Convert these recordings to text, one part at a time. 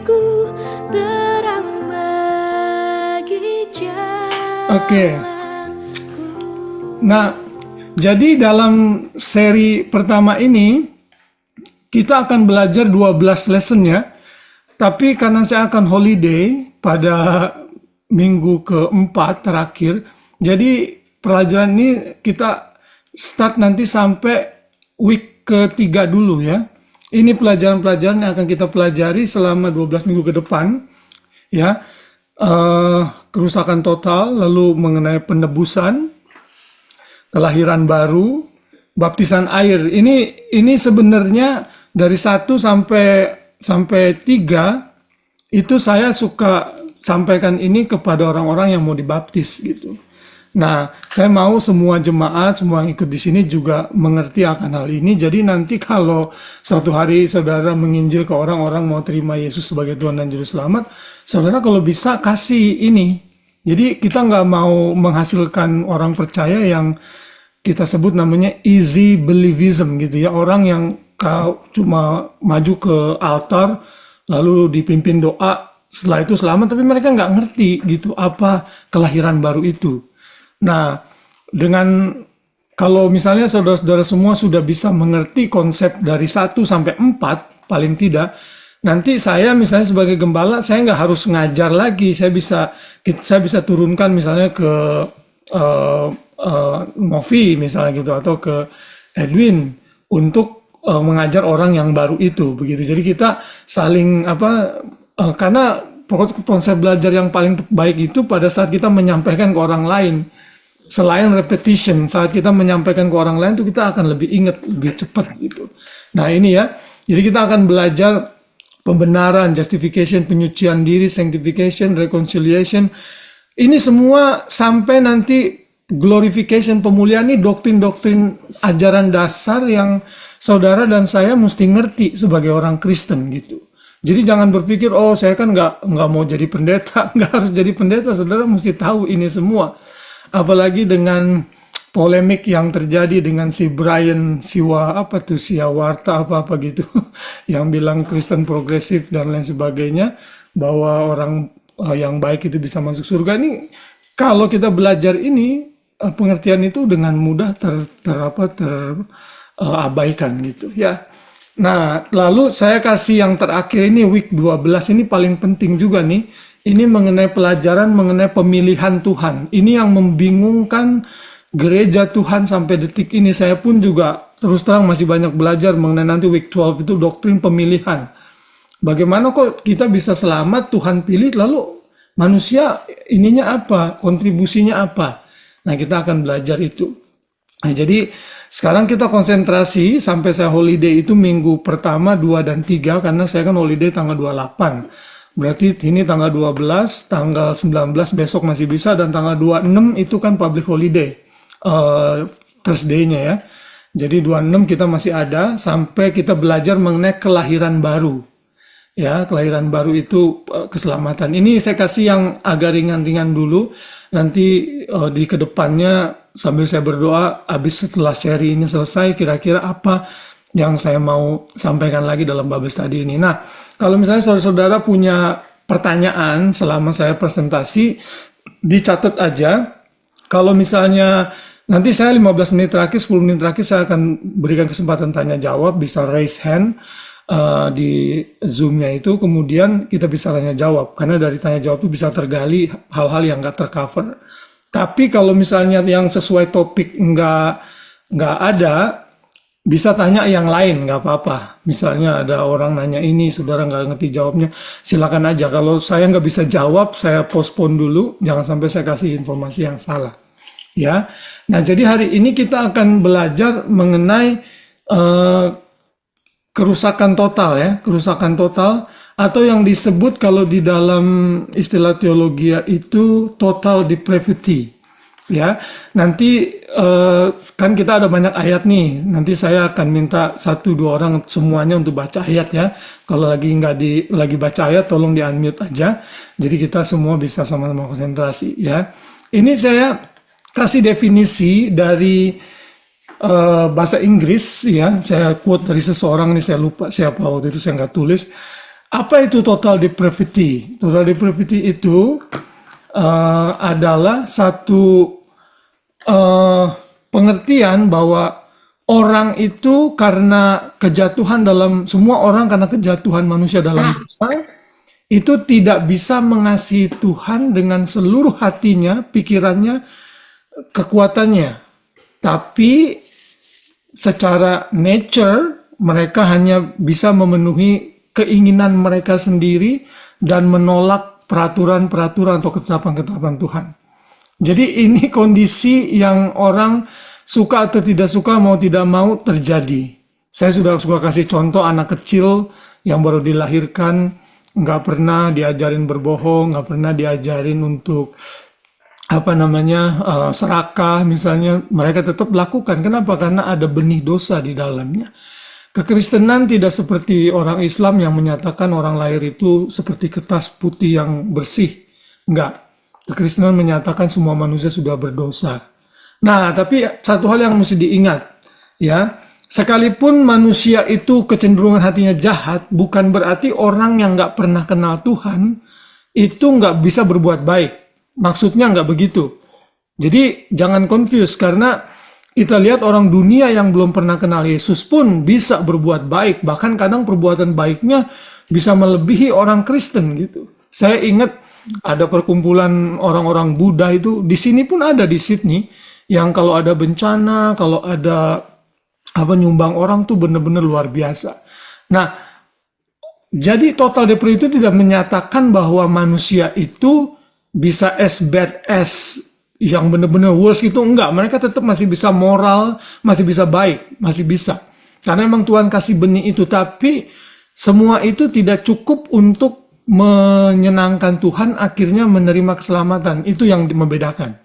bagiku, terang bagi Oke. jalanku. Nah, jadi dalam seri pertama ini kita akan belajar 12 lesson ya. Tapi karena saya akan holiday pada minggu keempat terakhir, jadi pelajaran ini kita start nanti sampai week ketiga dulu ya. Ini pelajaran-pelajaran yang akan kita pelajari selama 12 minggu ke depan ya. Kerusakan total, lalu mengenai penebusan, kelahiran baru, baptisan air. Ini sebenarnya dari 1 sampai 3 itu saya suka sampaikan ini kepada orang-orang yang mau dibaptis gitu. Nah, saya mau semua jemaat, semua yang ikut di sini juga mengerti akan hal ini. Jadi nanti kalau suatu hari saudara menginjil ke orang-orang mau terima Yesus sebagai Tuhan dan Juru Selamat, saudara kalau bisa kasih ini. Jadi kita nggak mau menghasilkan orang percaya yang kita sebut namanya easy believism gitu ya. Orang yang cuma maju ke altar, lalu dipimpin doa, setelah itu selamat, tapi mereka nggak ngerti gitu apa kelahiran baru itu. Nah, kalau misalnya saudara-saudara semua sudah bisa mengerti konsep dari 1 sampai 4, paling tidak, nanti saya misalnya sebagai gembala, saya nggak harus ngajar lagi, saya bisa turunkan misalnya ke Novi misalnya gitu, atau ke Edwin untuk mengajar orang yang baru itu, begitu. Jadi kita saling karena konsep belajar yang paling baik itu pada saat kita menyampaikan ke orang lain. Selain repetition, saat kita menyampaikan ke orang lain itu kita akan lebih ingat, lebih cepat gitu. Nah ini ya, jadi kita akan belajar pembenaran, justification, penyucian diri, sanctification, reconciliation. Ini semua sampai nanti glorification, pemulihan, ini doktrin-doktrin ajaran dasar yang saudara dan saya mesti ngerti sebagai orang Kristen gitu. Jadi jangan berpikir, oh saya kan nggak mau jadi pendeta, nggak harus jadi pendeta, saudara mesti tahu ini semua. Apalagi dengan polemik yang terjadi dengan si Brian Siawarta apa gitu, yang bilang Kristen progresif dan lain sebagainya, bahwa orang yang baik itu bisa masuk surga. Ini kalau kita belajar ini, pengertian itu dengan mudah terabaikan gitu ya. Nah, lalu saya kasih yang terakhir ini week 12 ini paling penting juga nih. Ini mengenai pelajaran mengenai pemilihan Tuhan. Ini yang membingungkan gereja Tuhan sampai detik ini. Saya pun juga terus terang masih banyak belajar mengenai nanti week 12 itu doktrin pemilihan. Bagaimana kok kita bisa selamat, Tuhan pilih, lalu manusia ininya apa, kontribusinya apa. Nah, kita akan belajar itu. Nah, jadi sekarang kita konsentrasi sampai saya holiday itu minggu pertama, 2 dan 3, karena saya kan holiday tanggal 28. Berarti ini tanggal 12, tanggal 19 besok masih bisa, dan tanggal 26 itu kan public holiday, Thursday-nya ya. Jadi 26 kita masih ada sampai kita belajar mengenai kelahiran baru. Ya, kelahiran baru itu keselamatan. Ini saya kasih yang agak ringan-ringan dulu. Nanti di kedepannya sambil saya berdoa, habis setelah seri ini selesai, kira-kira apa yang saya mau sampaikan lagi dalam Bible study ini. Nah, kalau misalnya saudara-saudara punya pertanyaan selama saya presentasi, dicatat aja. Kalau misalnya nanti saya 15 menit terakhir, 10 menit terakhir saya akan berikan kesempatan tanya jawab, bisa raise hand di Zoom-nya itu, kemudian kita bisa tanya jawab, karena dari tanya jawab itu bisa tergali hal-hal yang nggak tercover. Tapi kalau misalnya yang sesuai topik nggak ada, bisa tanya yang lain, nggak apa-apa. Misalnya ada orang nanya ini, saudara nggak ngerti jawabnya, silakan aja. Kalau saya nggak bisa jawab, saya postpone dulu, jangan sampai saya kasih informasi yang salah. Ya, nah jadi hari ini kita akan belajar mengenai kerusakan total ya, kerusakan total, atau yang disebut kalau di dalam istilah teologi itu total depravity. Ya, nanti kan kita ada banyak ayat nih. Nanti saya akan minta 1-2 orang semuanya untuk baca ayat ya. Kalau lagi baca ayat, tolong di unmute aja. Jadi kita semua bisa sama-sama konsentrasi ya. Ini saya kasih definisi dari bahasa Inggris ya. Saya quote dari seseorang, ini saya lupa siapa waktu itu, saya nggak tulis. Apa itu total depravity? Total depravity itu adalah satu eh, pengertian bahwa orang itu karena kejatuhan dalam semua orang karena kejatuhan manusia dalam dosa itu tidak bisa mengasihi Tuhan dengan seluruh hatinya, pikirannya, kekuatannya. Tapi secara nature mereka hanya bisa memenuhi keinginan mereka sendiri dan menolak peraturan-peraturan atau ketetapan-ketetapan Tuhan. Jadi ini kondisi yang orang suka atau tidak suka, mau tidak mau terjadi. Saya suka kasih contoh anak kecil yang baru dilahirkan, nggak pernah diajarin berbohong, nggak pernah diajarin untuk serakah misalnya, mereka tetap lakukan. Kenapa? Karena ada benih dosa di dalamnya. Kekristenan tidak seperti orang Islam yang menyatakan orang lahir itu seperti kertas putih yang bersih. Enggak. Kekristenan menyatakan semua manusia sudah berdosa. Nah, tapi satu hal yang mesti diingat, ya, sekalipun manusia itu kecenderungan hatinya jahat, bukan berarti orang yang nggak pernah kenal Tuhan itu nggak bisa berbuat baik. Maksudnya nggak begitu. Jadi jangan confuse karena kita lihat orang dunia yang belum pernah kenal Yesus pun bisa berbuat baik, bahkan kadang perbuatan baiknya bisa melebihi orang Kristen gitu. Saya ingat ada perkumpulan orang-orang Buddha itu di sini pun ada di Sydney yang kalau ada bencana, kalau ada nyumbang orang tuh bener-bener luar biasa. Nah, jadi total depravity itu tidak menyatakan bahwa manusia itu bisa as bad as yang benar-benar worst itu enggak. Mereka tetap masih bisa moral, masih bisa baik, masih bisa. Karena memang Tuhan kasih benih itu, tapi semua itu tidak cukup untuk menyenangkan Tuhan, akhirnya menerima keselamatan. Itu yang membedakan.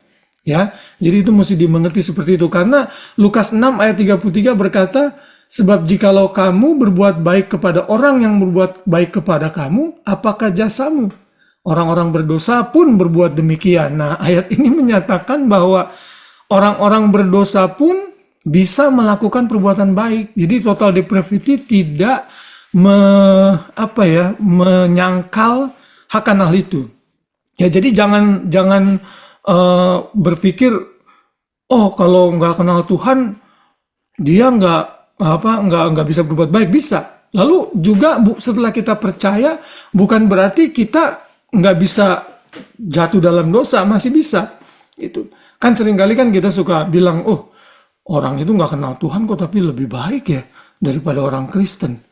Ya, jadi itu mesti dimengerti seperti itu. Karena Lukas 6 ayat 33 berkata, sebab jikalau kamu berbuat baik kepada orang yang berbuat baik kepada kamu, apakah jasamu? Orang-orang berdosa pun berbuat demikian. Nah, ayat ini menyatakan bahwa orang-orang berdosa pun bisa melakukan perbuatan baik. Jadi total depravity tidak menyangkal akan hal itu. Ya, jadi jangan berpikir, oh kalau nggak kenal Tuhan dia nggak bisa berbuat baik. Bisa. Lalu juga setelah kita percaya bukan berarti kita nggak bisa jatuh dalam dosa, masih bisa. Itu kan seringkali kan kita suka bilang, oh orang itu nggak kenal Tuhan kok tapi lebih baik ya daripada orang Kristen.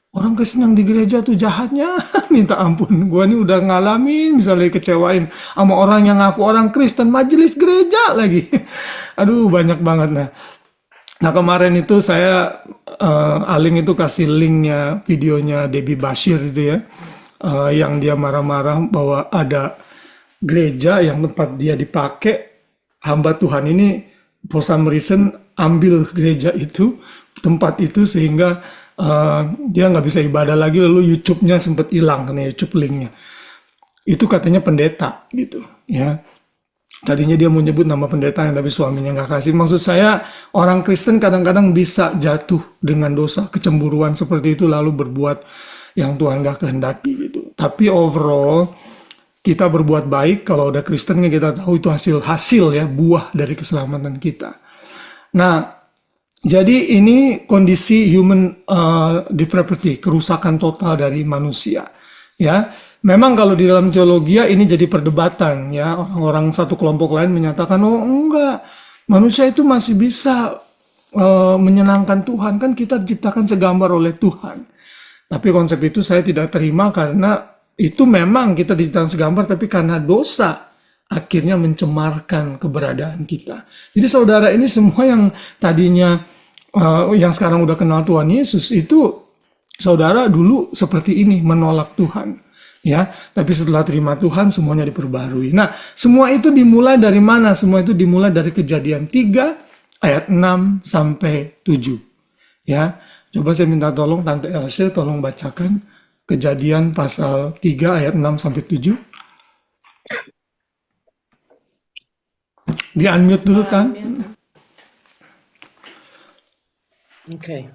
Orang Kristen yang di gereja tuh jahatnya minta ampun. Gua nih udah ngalamin misalnya kecewain sama orang yang ngaku orang Kristen, majelis gereja lagi. Aduh banyak banget. Nah kemarin itu saya Aling itu kasih linknya videonya Debbie Bashir itu ya, yang dia marah-marah bahwa ada gereja yang tempat dia dipakai, hamba Tuhan ini for some reason ambil gereja itu, tempat itu, sehingga dia nggak bisa ibadah lagi, lalu YouTube-nya sempat hilang karena YouTube linknya. Itu katanya pendeta gitu ya. Tadinya dia mau nyebut nama pendeta yang tapi suaminya nggak kasih. Maksud saya orang Kristen kadang-kadang bisa jatuh dengan dosa kecemburuan seperti itu lalu berbuat yang Tuhan nggak kehendaki gitu. Tapi overall kita berbuat baik kalau udah Kristen kita tahu itu hasil ya, buah dari keselamatan kita. Nah, jadi ini kondisi human depravity, kerusakan total dari manusia. Ya, memang kalau di dalam teologi ini jadi perdebatan ya, orang-orang satu kelompok lain menyatakan oh enggak, manusia itu masih bisa menyenangkan Tuhan, kan kita diciptakan segambar oleh Tuhan. Tapi konsep itu saya tidak terima karena itu memang kita diciptakan segambar, tapi karena dosa akhirnya mencemarkan keberadaan kita. Jadi saudara ini semua yang tadinya yang sekarang udah kenal Tuhan Yesus itu saudara dulu seperti ini, menolak Tuhan. Ya, tapi setelah terima Tuhan semuanya diperbarui. Nah, semua itu dimulai dari mana? Semua itu dimulai dari Kejadian 3 ayat 6 sampai 7. Ya. Coba saya minta tolong Tante Elsie tolong bacakan Kejadian pasal 3 ayat 6 sampai 7. Di unmute dulu kan? Oke.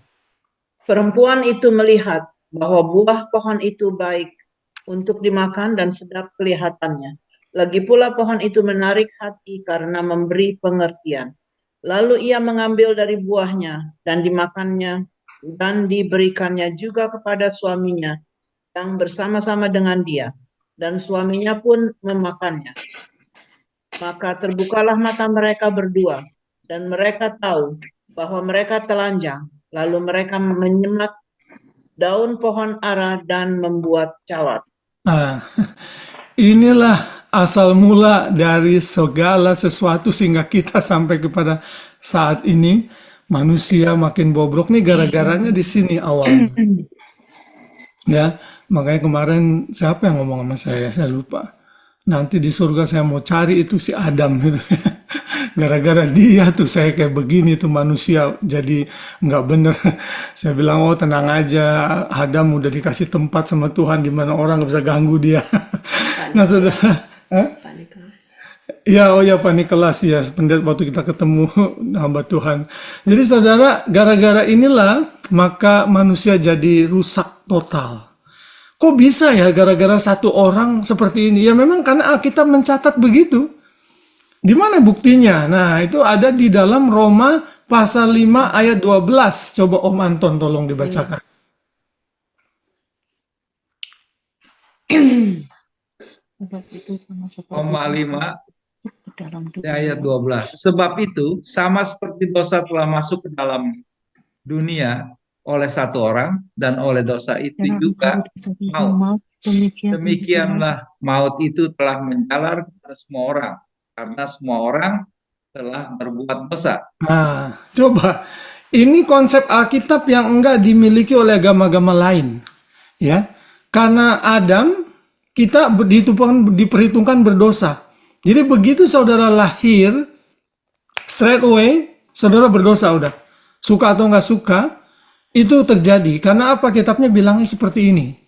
Perempuan itu melihat bahwa buah pohon itu baik untuk dimakan dan sedap kelihatannya. Lagi pula pohon itu menarik hati karena memberi pengertian. Lalu ia mengambil dari buahnya dan dimakannya dan diberikannya juga kepada suaminya yang bersama-sama dengan dia. Dan suaminya pun memakannya. Maka terbukalah mata mereka berdua, dan mereka tahu bahwa mereka telanjang. Lalu mereka menyemat daun pohon ara dan membuat cawat. Nah, inilah asal mula dari segala sesuatu sehingga kita sampai kepada saat ini manusia makin bobrok nih gara-garanya di sini awalnya. Ya, makanya kemarin siapa yang ngomong sama saya lupa. Nanti di surga saya mau cari itu si Adam gitu. Gara-gara dia tuh saya kayak begini tuh manusia jadi nggak bener. Saya bilang oh tenang aja, Adam udah dikasih tempat sama Tuhan di mana orang nggak bisa ganggu dia. Nah saudara, Hah? Ya, oh ya Pak Nikolas ya, waktu kita ketemu hamba Tuhan. Jadi saudara, gara-gara inilah maka manusia jadi rusak total. Kok bisa ya gara-gara satu orang seperti ini? Ya memang karena Alkitab mencatat begitu. Di mana buktinya? Nah, itu ada di dalam Roma pasal 5 ayat 12. Coba Om Anton tolong dibacakan. Sebab itu sama seperti Roma 5 ke dalam ayat 12. Sebab itu sama seperti dosa telah masuk ke dalam dunia oleh satu orang dan oleh dosa itu juga maut. Demikianlah maut itu telah menjalar kepada semua orang karena semua orang telah berbuat dosa. Nah, coba. Ini konsep Alkitab yang enggak dimiliki oleh agama-agama lain. Ya. Karena Adam, kita diperhitungkan berdosa. Jadi begitu saudara lahir, straight away, saudara berdosa udah. Suka atau enggak suka, itu terjadi. Karena apa? Kitabnya bilangnya seperti ini.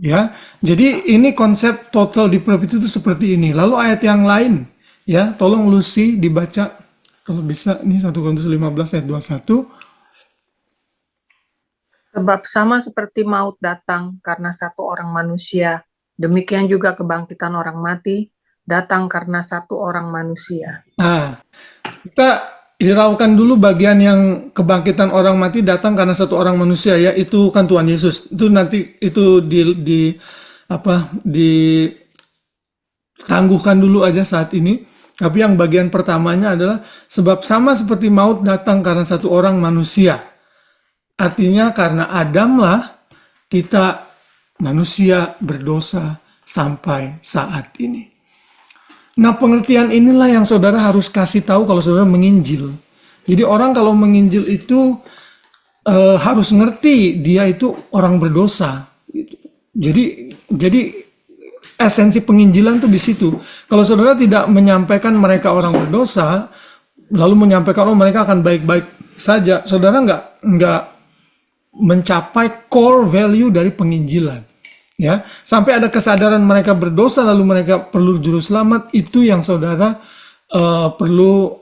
Ya, jadi ini konsep total depravity itu seperti ini. Lalu ayat yang lain, ya, tolong Lucy dibaca kalau bisa. Ini 1 Korintus 15 ayat 21. Sebab sama seperti maut datang karena satu orang manusia, demikian juga kebangkitan orang mati datang karena satu orang manusia. Nah, kita hiraukan dulu bagian yang kebangkitan orang mati datang karena satu orang manusia, ya itu kan Tuhan Yesus. Itu nanti itu ditangguhkan dulu aja saat ini. Tapi yang bagian pertamanya adalah sebab sama seperti maut datang karena satu orang manusia. Artinya karena Adam lah kita manusia berdosa sampai saat ini. Nah, pengertian inilah yang saudara harus kasih tahu kalau saudara menginjil. Jadi orang kalau menginjil itu harus ngerti dia itu orang berdosa. Jadi esensi penginjilan tuh di situ. Kalau saudara tidak menyampaikan mereka orang berdosa, lalu menyampaikan oh mereka akan baik-baik saja, saudara nggak mencapai core value dari penginjilan. Ya, sampai ada kesadaran mereka berdosa lalu mereka perlu juru selamat, itu yang saudara perlu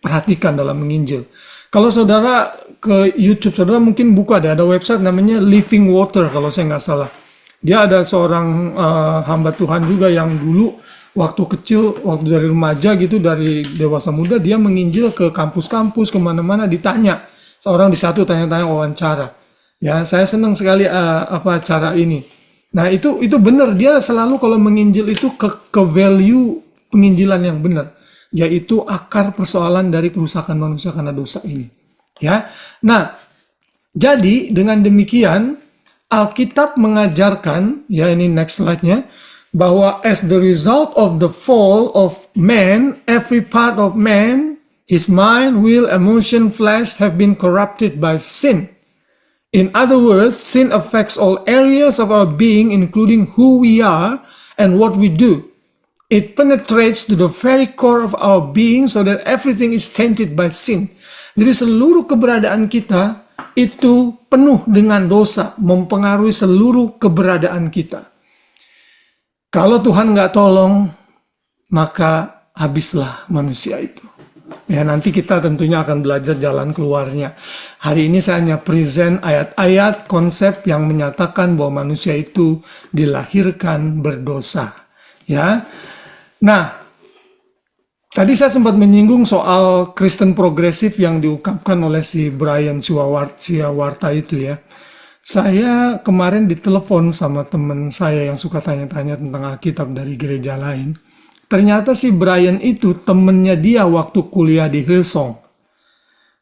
perhatikan dalam menginjil. Kalau saudara ke YouTube, saudara mungkin buka ada website namanya Living Water kalau saya nggak salah. Dia ada seorang hamba Tuhan juga yang dulu waktu kecil, waktu dari remaja gitu, dari dewasa muda, dia menginjil ke kampus-kampus, kemana-mana ditanya. Seorang di satu tanya-tanya wawancara. Ya, saya senang sekali cara ini. Nah, itu benar, dia selalu kalau menginjil itu ke value penginjilan yang benar, yaitu akar persoalan dari kerusakan manusia karena dosa ini. Ya. Nah, jadi dengan demikian Alkitab mengajarkan, ya ini next slide-nya, bahwa as the result of the fall of man, every part of man, his mind, will, emotion, flesh have been corrupted by sin. In other words, sin affects all areas of our being, including who we are and what we do. It penetrates to the very core of our being so that everything is tainted by sin. Jadi seluruh keberadaan kita itu penuh dengan dosa, mempengaruhi seluruh keberadaan kita. Kalau Tuhan nggak tolong, maka habislah manusia itu. Ya, nanti kita tentunya akan belajar jalan keluarnya. Hari ini saya hanya present ayat-ayat konsep yang menyatakan bahwa manusia itu dilahirkan berdosa. Ya. Nah, tadi saya sempat menyinggung soal Kristen progresif yang diungkapkan oleh si Brian Siawarta itu ya. Saya kemarin ditelepon sama teman saya yang suka tanya-tanya tentang Alkitab dari gereja lain. Ternyata si Brian itu temennya dia waktu kuliah di Hillsong,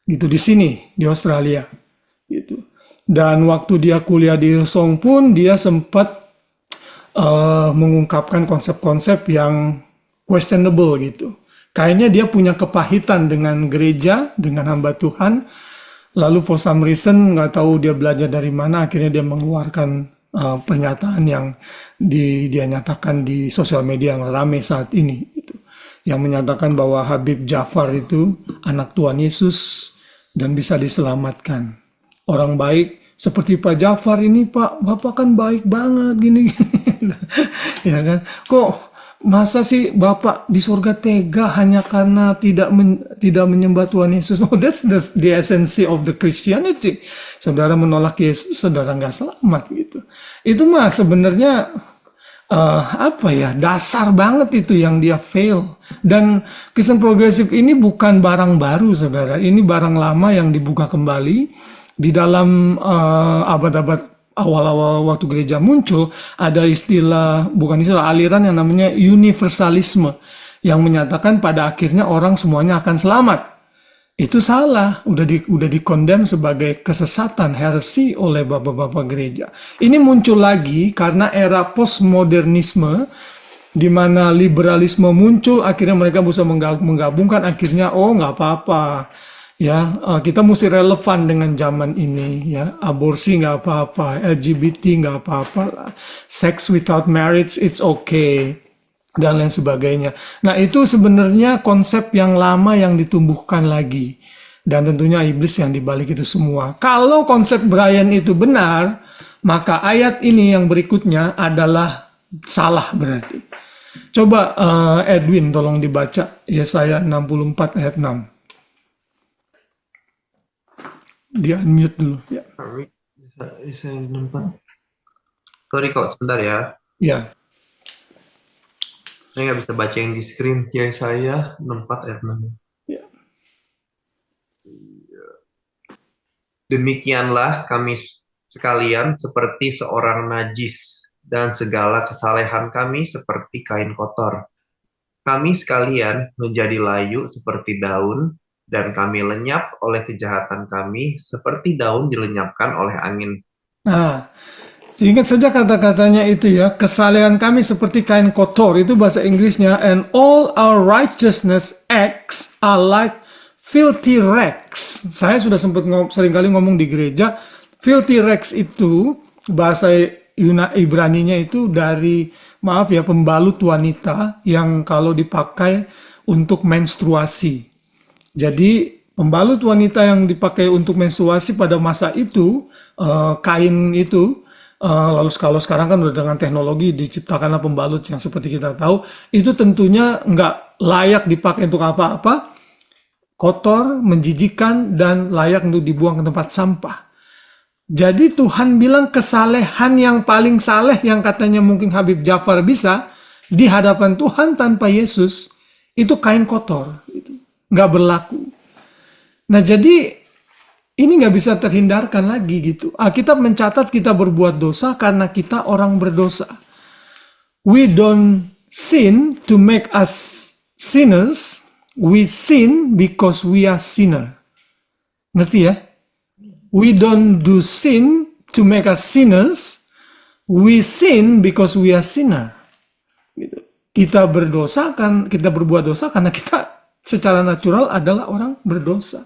gitu di sini di Australia, gitu. Dan waktu dia kuliah di Hillsong pun dia sempat mengungkapkan konsep-konsep yang questionable gitu. Kayaknya dia punya kepahitan dengan gereja, dengan hamba Tuhan. Lalu for some reason nggak tahu dia belajar dari mana, akhirnya dia mengeluarkan pernyataan yang dia nyatakan di sosial media yang ramai saat ini, gitu. Yang menyatakan bahwa Habib Ja'far itu anak Tuhan Yesus dan bisa diselamatkan. Orang baik seperti Pak Ja'far ini, Pak, Bapak kan baik banget gini. Ya kan? Kok masa sih Bapak di surga tega hanya karena tidak menyembah Tuhan Yesus? Oh, that's the essence of the Christianity. Saudara menolak Yesus, saudara nggak selamat gitu. Itu mah sebenarnya dasar banget itu yang dia fail. Dan Kristen progresif ini bukan barang baru, saudara. Ini barang lama yang dibuka kembali di dalam abad-abad awal-awal waktu gereja muncul. Ada aliran yang namanya universalisme yang menyatakan pada akhirnya orang semuanya akan selamat. Itu salah, udah dikondem sebagai kesesatan, heresi oleh bapak-bapak gereja. Ini muncul lagi karena era postmodernisme di mana liberalisme muncul, akhirnya mereka bisa menggabungkan, akhirnya nggak apa-apa. Ya, kita mesti relevan dengan zaman ini, ya. Aborsi nggak apa-apa, LGBT nggak apa-apa, sex without marriage it's okay, dan lain sebagainya. Nah, itu sebenarnya konsep yang lama yang ditumbuhkan lagi, dan tentunya iblis yang dibalik itu semua. Kalau konsep Brian itu benar, maka ayat ini yang berikutnya adalah salah berarti. Coba Edwin tolong dibaca Yesaya 64 ayat 6. Dia unmute dulu ya. Yesaya 64. Sorry kok, sebentar ya. Ya. Saya nggak bisa baca yang di screen. Yesaya 64 ayat 6. Ya. Demikianlah kami sekalian seperti seorang najis, dan segala kesalehan kami seperti kain kotor. Kami sekalian menjadi layu seperti daun, dan kami lenyap oleh kejahatan kami seperti daun dilenyapkan oleh angin. Nah, ingat saja kata-katanya itu ya, kesalehan kami seperti kain kotor, itu bahasa Inggrisnya, and all our righteousness acts are like filthy rags. Saya sudah sempat seringkali ngomong di gereja, filthy rags itu bahasa Ibraninya itu dari, pembalut wanita yang kalau dipakai untuk menstruasi. Jadi pembalut wanita yang dipakai untuk menstruasi pada masa itu, kain itu, lalu kalau sekarang kan udah dengan teknologi diciptakanlah pembalut yang seperti kita tahu, itu tentunya nggak layak dipakai untuk apa-apa, kotor, menjijikan, dan layak untuk dibuang ke tempat sampah. Jadi Tuhan bilang kesalehan yang paling saleh yang katanya mungkin Habib Ja'far bisa di hadapan Tuhan tanpa Yesus, itu kain kotor, nggak berlaku. Nah, jadi ini nggak bisa terhindarkan lagi gitu. Alkitab mencatat kita berbuat dosa karena kita orang berdosa. We don't sin to make us sinners. We sin because we are sinner. Ngerti ya? We don't do sin to make us sinners. We sin because we are sinner. Gitu. Kita berbuat dosa karena kita secara natural adalah orang berdosa.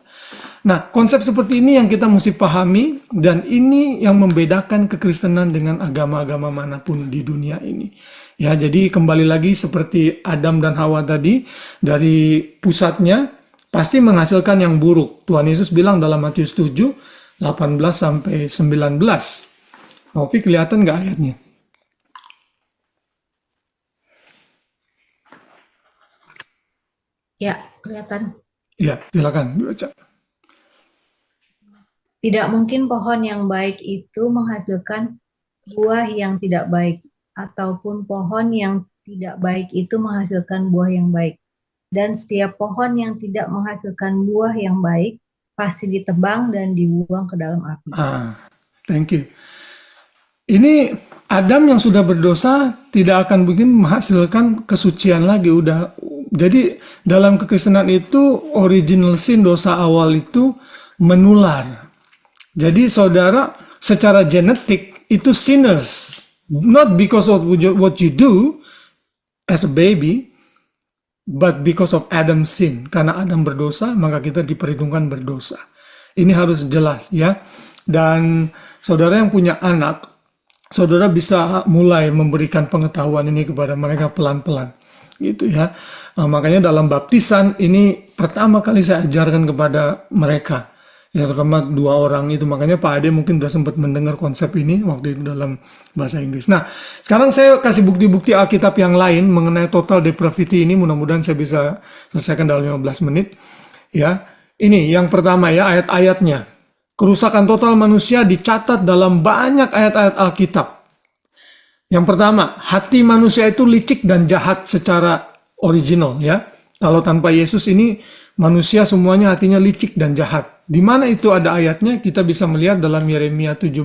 Nah, konsep seperti ini yang kita mesti pahami, dan ini yang membedakan kekristenan dengan agama-agama manapun di dunia ini. Ya, jadi kembali lagi seperti Adam dan Hawa tadi, dari pusatnya pasti menghasilkan yang buruk. Tuhan Yesus bilang dalam Matius 7, 18 sampai 19. Novi, kelihatan nggak ayatnya? Ya, kelihatan. Ya, silakan dibaca. Tidak mungkin pohon yang baik itu menghasilkan buah yang tidak baik, ataupun pohon yang tidak baik itu menghasilkan buah yang baik. Dan setiap pohon yang tidak menghasilkan buah yang baik pasti ditebang dan dibuang ke dalam api. Thank you. Ini Adam yang sudah berdosa tidak akan mungkin menghasilkan kesucian lagi udah. Jadi dalam kekristenan itu original sin, dosa awal itu menular. Jadi saudara secara genetik itu sinners, not because of what you do as a baby, but because of Adam's sin. Karena Adam berdosa, maka kita diperhitungkan berdosa. Ini harus jelas ya. Dan saudara yang punya anak, saudara bisa mulai memberikan pengetahuan ini kepada mereka pelan-pelan. Gitu ya. Makanya dalam baptisan ini pertama kali saya ajarkan kepada mereka. Ya, terutama 2 orang itu. Makanya Pak Ade mungkin sudah sempat mendengar konsep ini waktu itu dalam bahasa Inggris. Nah, sekarang saya kasih bukti-bukti Alkitab yang lain mengenai total depravity ini. Mudah-mudahan saya bisa selesaikan dalam 15 menit. Ya, ini yang pertama ya, ayat-ayatnya. Kerusakan total manusia dicatat dalam banyak ayat-ayat Alkitab. Yang pertama, hati manusia itu licik dan jahat secara original ya. Kalau tanpa Yesus ini manusia semuanya hatinya licik dan jahat. Di mana itu ada ayatnya? Kita bisa melihat dalam Yeremia 17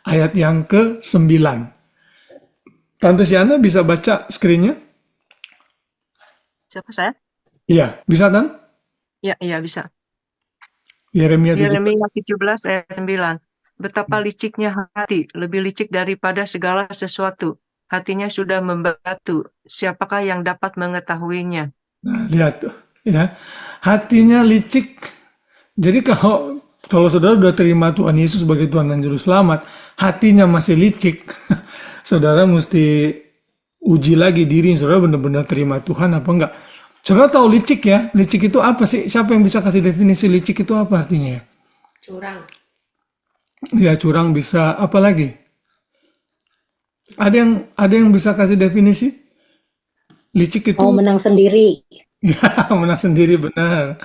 ayat yang ke-9. Tante Siana bisa baca screen-nya? Siapa saya? Iya, bisa kan? Iya bisa. Yeremia 17. Yeremia 17 ayat 9. Betapa liciknya hati, lebih licik daripada segala sesuatu. Hatinya sudah membatu. Siapakah yang dapat mengetahuinya? Nah, lihat tuh, ya. Hatinya licik. Jadi kalau saudara sudah terima Tuhan Yesus sebagai Tuhan dan Juru Selamat, hatinya masih licik, saudara mesti uji lagi diri, saudara benar-benar terima Tuhan apa enggak. Saudara tahu licik ya? Licik itu apa sih? Siapa yang bisa kasih definisi licik itu apa artinya ya? Curang. Ya, curang bisa. Apa lagi? Ada yang bisa kasih definisi? Licik itu Mau menang sendiri. ya, menang sendiri, benar.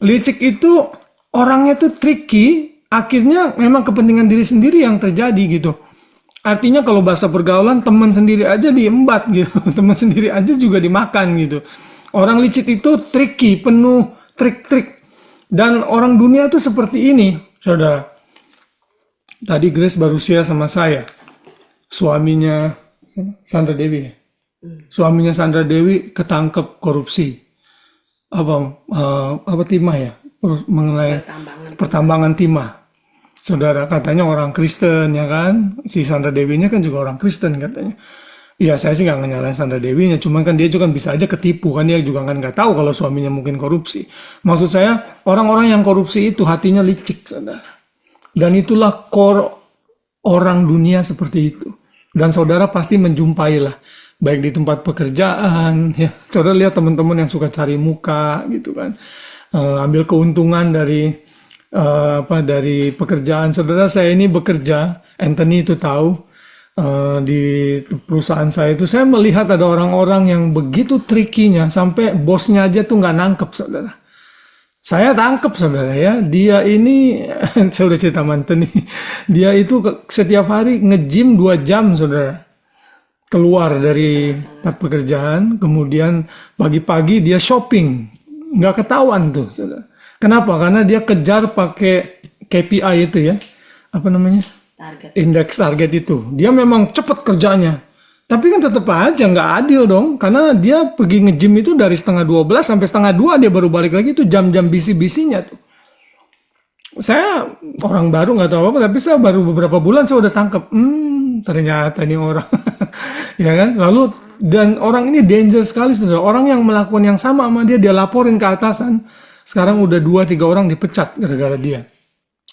Licik itu orangnya tuh tricky, akhirnya memang kepentingan diri sendiri yang terjadi gitu. Artinya kalau bahasa pergaulan, teman sendiri aja diembat gitu, teman sendiri aja juga dimakan gitu. Orang licik itu tricky, penuh trik-trik. Dan orang dunia tuh seperti ini, saudara. Tadi Grace baru share sama saya, suaminya Sandra Dewi. Suaminya Sandra Dewi ketangkep korupsi. Apa timah ya? Mengenai pertambangan timah. Saudara, katanya orang Kristen ya kan, si Sandra Dewinya kan juga orang Kristen katanya. Ya saya sih nggak nyalain Sandra Dewinya, cuman kan dia juga bisa aja ketipu kan, dia juga kan nggak tahu kalau suaminya mungkin korupsi. Maksud saya orang-orang yang korupsi itu hatinya licik, saudara. Dan itulah core orang dunia seperti itu. Dan saudara pasti menjumpai lah, baik di tempat pekerjaan, ya. Saudara lihat teman-teman yang suka cari muka gitu kan, ambil keuntungan dari dari pekerjaan. Saudara, saya ini bekerja, Anthony itu tahu, di perusahaan saya itu saya melihat ada orang-orang yang begitu trikinya sampai bosnya aja tuh nggak nangkep, saudara. Saya tangkep, saudara ya. Dia ini saya udah cerita mantan nih. Dia itu setiap hari nge-gym 2 jam, saudara. Keluar dari tempat pekerjaan, kemudian pagi-pagi dia shopping, nggak ketahuan tuh, saudara. Kenapa? Karena dia kejar pakai KPI itu ya, apa namanya? Indeks target itu. Dia memang cepat kerjanya. Tapi kan tetap aja nggak adil dong. Karena dia pergi nge-gym itu dari 11:30 sampai 11:30 dia baru balik lagi, itu jam-jam bisi-bisinya tuh. Saya orang baru nggak tahu apa, tapi saya baru beberapa bulan saya udah tangkap. Ternyata ini orang. Ya kan? Lalu, dan orang ini danger sekali, saudara. Orang yang melakukan yang sama dia laporin ke atasan. Sekarang udah 2-3 orang dipecat gara-gara dia.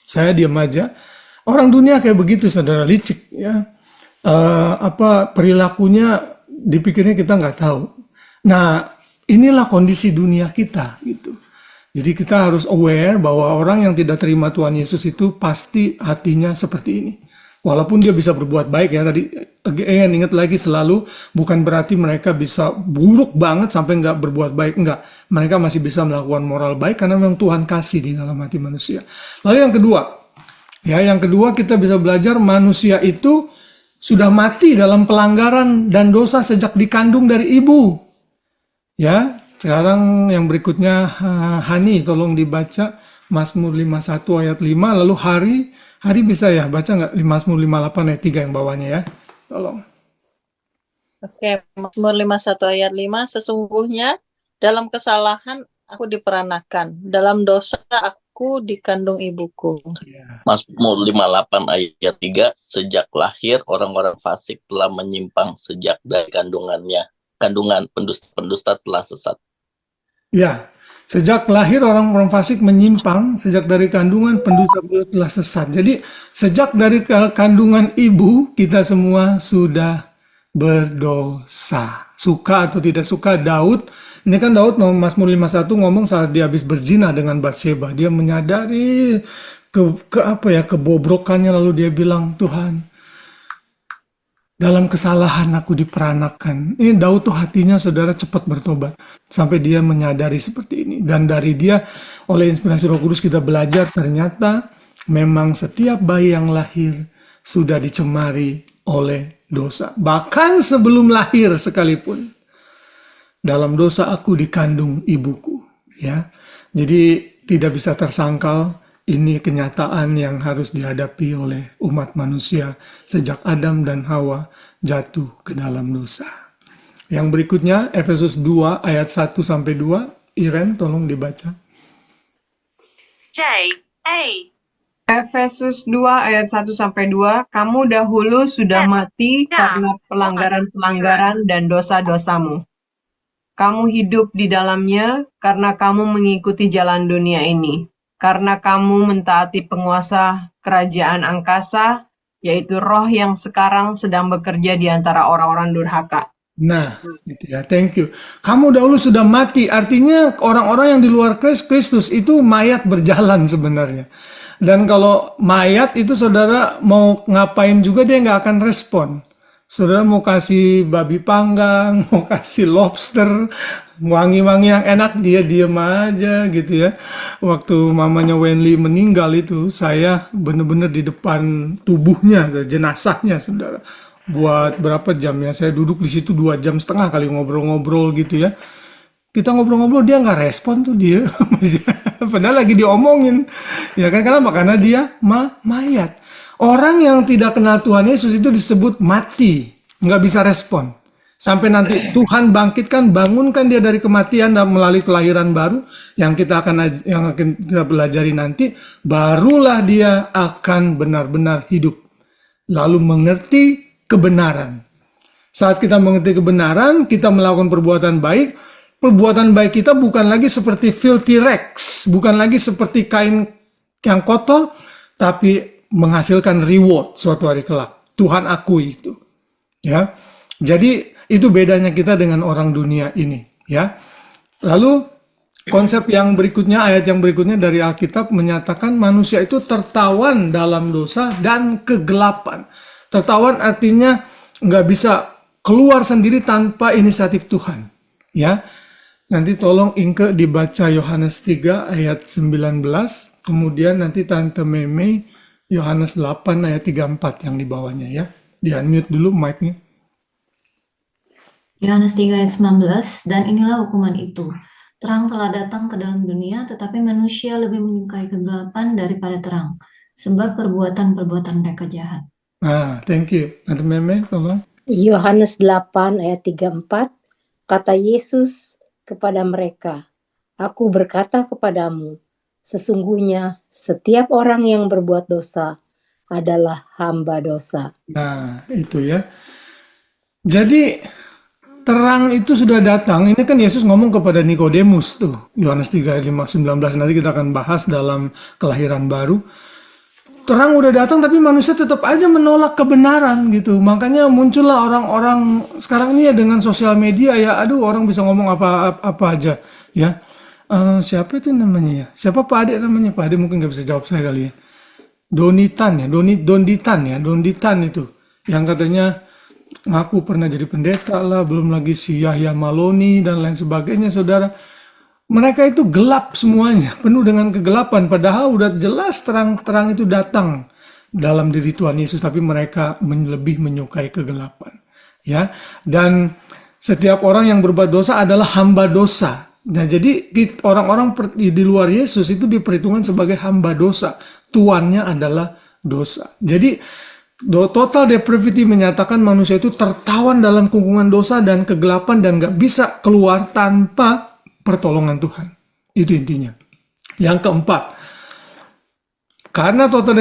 Saya diam aja. Orang dunia kayak begitu, saudara, licik ya. Perilakunya dipikirnya kita nggak tahu. Nah, inilah kondisi dunia kita gitu. Jadi kita harus aware bahwa orang yang tidak terima Tuhan Yesus itu pasti hatinya seperti ini. Walaupun dia bisa berbuat baik ya tadi, again ingat lagi selalu bukan berarti mereka bisa buruk banget sampai nggak berbuat baik, enggak. Mereka masih bisa melakukan moral baik karena memang Tuhan kasih di dalam hati manusia. Lalu yang kedua kita bisa belajar manusia itu sudah mati dalam pelanggaran dan dosa sejak dikandung dari ibu. Ya, sekarang yang berikutnya Hani tolong dibaca Mazmur 51 ayat 5, lalu Hari bisa ya baca nggak di Mazmur 58 ayat 3 yang bawahnya ya? Tolong. Oke, Mazmur 51 ayat 5, sesungguhnya dalam kesalahan aku diperanakan, dalam dosa aku dikandung ibuku. Mazmur 58 ayat 3, sejak lahir orang-orang fasik telah menyimpang sejak dari kandungan pendusta telah sesat. Ya, sejak lahir orang-orang fasik menyimpang, sejak dari kandungan pendusta telah sesat. Jadi sejak dari kandungan ibu kita semua sudah berdosa. Suka atau tidak suka Daud, ini kan Daud Mazmur 51 ngomong saat dia habis berzina dengan Batsheba, dia menyadari kebobrokannya lalu dia bilang, Tuhan, dalam kesalahan aku diperanakan. Ini Daud tuh hatinya saudara cepat bertobat. Sampai dia menyadari seperti ini. Dan dari dia oleh inspirasi Roh Kudus kita belajar ternyata memang setiap bayi yang lahir sudah dicemari oleh dosa. Bahkan sebelum lahir sekalipun. Dalam dosa aku dikandung ibuku. Ya, jadi tidak bisa tersangkal. Ini kenyataan yang harus dihadapi oleh umat manusia sejak Adam dan Hawa jatuh ke dalam dosa. Yang berikutnya Efesus 2 ayat 1-2, Iren tolong dibaca. Efesus 2 ayat 1-2, kamu dahulu sudah mati karena pelanggaran-pelanggaran dan dosa-dosamu. Kamu hidup di dalamnya karena kamu mengikuti jalan dunia ini. Karena kamu mentaati penguasa kerajaan angkasa, yaitu roh yang sekarang sedang bekerja di antara orang-orang durhaka. Nah, itu ya, thank you. Kamu dahulu sudah mati, artinya orang-orang yang di luar Kristus itu mayat berjalan sebenarnya. Dan kalau mayat itu saudara mau ngapain juga dia nggak akan respon. Saudara mau kasih babi panggang, mau kasih lobster, wangi-wangi yang enak, dia diem aja gitu ya. Waktu mamanya Wenli meninggal itu, saya benar-benar di depan tubuhnya, jenazahnya saudara. Buat berapa jam ya, saya duduk di situ 2,5 jam kali ngobrol-ngobrol gitu ya. Kita ngobrol-ngobrol, dia nggak respon tuh dia. Padahal lagi diomongin. Ya kan, kenapa? Karena dia mayat. Orang yang tidak kenal Tuhan Yesus itu disebut mati, nggak bisa respon. Sampai nanti Tuhan bangkitkan, bangunkan dia dari kematian dan melalui kelahiran baru yang akan kita pelajari nanti, barulah dia akan benar-benar hidup. Lalu mengerti kebenaran. Saat kita mengerti kebenaran, kita melakukan perbuatan baik kita bukan lagi seperti filthy rags, bukan lagi seperti kain yang kotor, tapi menghasilkan reward suatu hari kelak. Tuhan akui itu. Ya. Jadi itu bedanya kita dengan orang dunia ini, ya. Lalu konsep yang berikutnya, ayat yang berikutnya dari Alkitab menyatakan manusia itu tertawan dalam dosa dan kegelapan. Tertawan artinya nggak bisa keluar sendiri tanpa inisiatif Tuhan, ya. Nanti tolong Inke dibaca Yohanes 3 ayat 19, kemudian nanti Tante Meme Yohanes 8 ayat 34 yang di bawahnya ya. Di-unmute dulu mic-nya. Yohanes 3 ayat 19, dan inilah hukuman itu. Terang telah datang ke dalam dunia, tetapi manusia lebih menyukai kegelapan daripada terang, sebab perbuatan-perbuatan mereka jahat. Thank you. Tante Meme, tolong. Yohanes 8 ayat 34, kata Yesus kepada mereka, Aku berkata kepadamu, sesungguhnya setiap orang yang berbuat dosa adalah hamba dosa. Nah, itu ya. Jadi terang itu sudah datang. Ini kan Yesus ngomong kepada Nikodemus tuh. Yohanes 3 ayat 19 nanti kita akan bahas dalam kelahiran baru. Terang udah datang tapi manusia tetap aja menolak kebenaran gitu. Makanya muncullah orang-orang sekarang ini ya dengan sosial media ya. Aduh, orang bisa ngomong apa aja ya. Siapa itu namanya ya? Siapa Pak Ade namanya? Pak Ade mungkin nggak bisa jawab saya kali ya. Donditan itu yang katanya ngaku pernah jadi pendeta lah, belum lagi si Yahya Maloni dan lain sebagainya, saudara. Mereka itu gelap semuanya, penuh dengan kegelapan, padahal udah jelas terang-terang itu datang dalam diri Tuhan Yesus, tapi mereka lebih menyukai kegelapan. Ya, dan setiap orang yang berbuat dosa adalah hamba dosa. Nah, jadi orang-orang di luar Yesus itu diperhitungkan sebagai hamba dosa. Tuannya adalah dosa. Jadi total depravity menyatakan manusia itu tertawan dalam kungkungan dosa dan kegelapan dan gak bisa keluar tanpa pertolongan Tuhan. Itu intinya. Yang keempat, karena total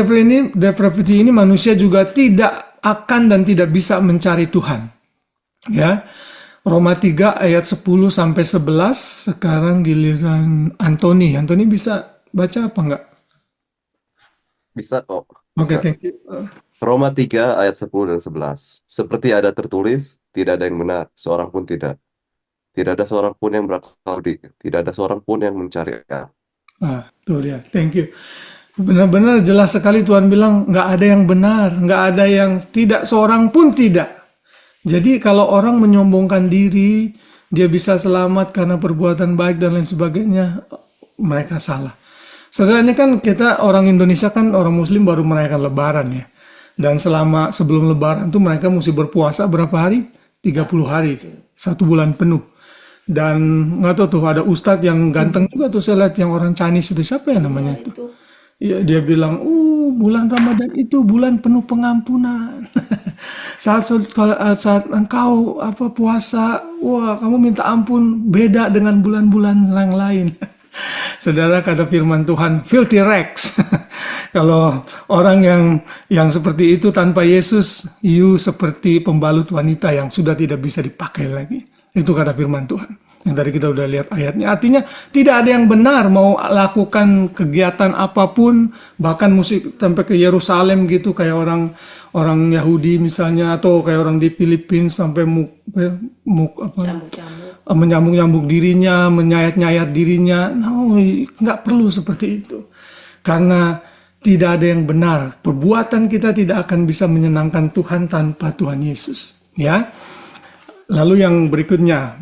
depravity ini manusia juga tidak akan dan tidak bisa mencari Tuhan. Ya. Roma 3 ayat 10 sampai 11. Sekarang giliran Antoni. Antoni bisa baca apa enggak? Bisa kok. Oke, Bisa. thank you. Roma 3 ayat 10 dan 11. Seperti ada tertulis, tidak ada yang benar, seorang pun tidak. Tidak ada seorang pun yang berakal budi, tidak ada seorang pun yang mencari Allah. Tuh dia, thank you. Benar-benar jelas sekali Tuhan bilang nggak ada yang benar, nggak ada yang tidak, seorang pun tidak. Jadi kalau orang menyombongkan diri, dia bisa selamat karena perbuatan baik dan lain sebagainya, mereka salah. Saudara, ini kan kita orang Indonesia kan orang Muslim baru merayakan Lebaran ya. Dan sebelum Lebaran tuh mereka mesti berpuasa berapa hari? 30 hari, 1 bulan penuh. Dan nggak tahu tuh ada ustadz yang ganteng juga tuh, saya lihat yang orang Chinese itu, siapa ya namanya itu? Ya, dia bilang, bulan Ramadan itu bulan penuh pengampunan. saat engkau puasa, wah kamu minta ampun, beda dengan bulan-bulan yang lain. Saudara, kata firman Tuhan, filthy rags. Kalau orang yang seperti itu tanpa Yesus, you seperti pembalut wanita yang sudah tidak bisa dipakai lagi. Itu kata firman Tuhan. Yang tadi kita udah lihat ayatnya. Artinya tidak ada yang benar mau lakukan kegiatan apapun, bahkan mesti sampai ke Yerusalem gitu, kayak orang Yahudi misalnya, atau kayak orang di Filipina sampai menyambung-nyambung dirinya, menyayat-nyayat dirinya. No, nggak perlu seperti itu. Karena tidak ada yang benar. Perbuatan kita tidak akan bisa menyenangkan Tuhan tanpa Tuhan Yesus. Ya. Lalu yang berikutnya,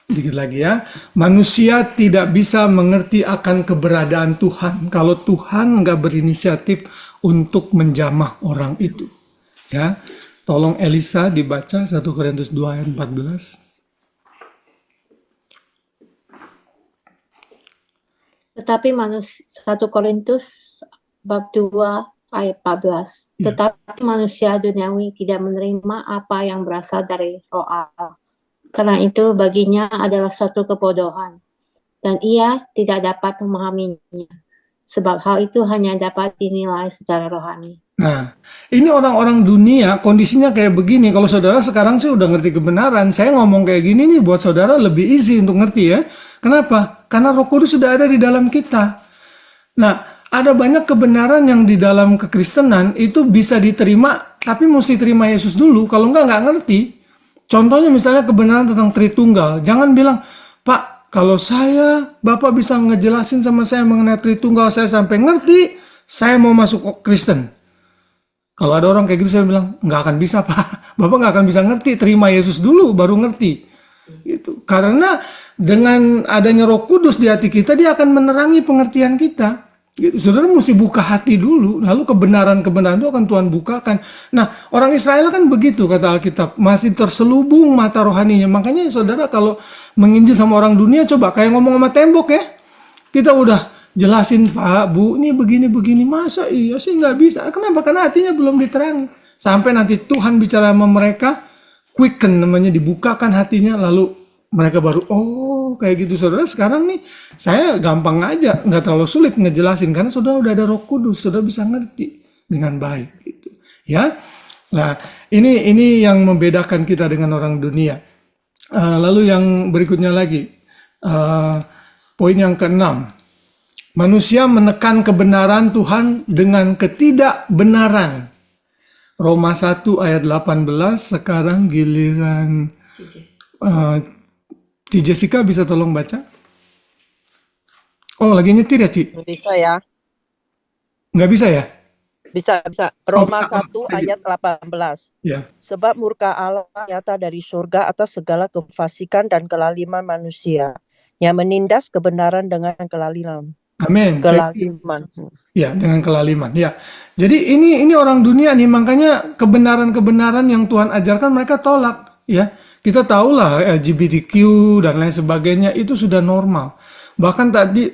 dikit lagi ya, manusia tidak bisa mengerti akan keberadaan Tuhan kalau Tuhan nggak berinisiatif untuk menjamah orang itu. Ya, tolong Elisa dibaca 1 Korintus 2 ayat 14. Tetapi 1 Korintus bab 2 ayat 14. Tetapi manusia duniawi tidak menerima apa yang berasal dari Roh Allah. Karena itu baginya adalah suatu kebodohan, dan ia tidak dapat memahaminya, sebab hal itu hanya dapat dinilai secara rohani. Nah, ini orang-orang dunia kondisinya kayak begini. Kalau saudara sekarang sih udah ngerti kebenaran, saya ngomong kayak gini nih buat saudara lebih easy untuk ngerti ya. Kenapa? Karena Roh Kudus sudah ada di dalam kita. Nah, ada banyak kebenaran yang di dalam kekristenan itu bisa diterima, tapi mesti terima Yesus dulu. Kalau nggak ngerti. Contohnya misalnya kebenaran tentang Tritunggal. Jangan bilang, Pak, kalau Bapak bisa ngejelasin sama saya mengenai Tritunggal, saya sampai ngerti, saya mau masuk Kristen. Kalau ada orang kayak gitu, saya bilang, nggak akan bisa, Pak. Bapak nggak akan bisa ngerti, terima Yesus dulu, baru ngerti. Gitu. Karena dengan adanya Roh Kudus di hati kita, dia akan menerangi pengertian kita. Gitu. Saudara mesti buka hati dulu, lalu kebenaran-kebenaran itu akan Tuhan bukakan. Nah, orang Israel kan begitu, kata Alkitab, masih terselubung mata rohaninya. Makanya saudara kalau menginjil sama orang dunia, coba kayak ngomong sama tembok ya. Kita udah jelasin, Pak, Bu, ini begini-begini, masa iya sih nggak bisa. Kenapa? Karena hatinya belum diterangi. Sampai nanti Tuhan bicara sama mereka, quicken namanya, dibukakan hatinya, lalu mereka baru, kayak gitu. Saudara, sekarang nih saya gampang aja, nggak terlalu sulit ngejelasin karena saudara udah ada Roh Kudus, saudara bisa ngerti dengan baik gitu. Ya. Nah, ini yang membedakan kita dengan orang dunia. Lalu yang berikutnya lagi, poin yang keenam. Manusia menekan kebenaran Tuhan dengan ketidakbenaran. Roma 1 ayat 18, sekarang giliran Ci Jessica bisa tolong baca? Oh, lagi nyetir ya, Ci? Bisa ya. Nggak bisa ya? Bisa. Oh, Roma bisa. 1 ayat 18. Ya. Sebab murka Allah nyata dari surga atas segala kefasikan dan kelaliman manusia yang menindas kebenaran dengan kelaliman. Amin. Kelaliman. Ya, dengan kelaliman. Ya. Jadi ini orang dunia nih, makanya kebenaran-kebenaran yang Tuhan ajarkan mereka tolak, ya. Kita tahulah LGBTQ dan lain sebagainya itu sudah normal. Bahkan tadi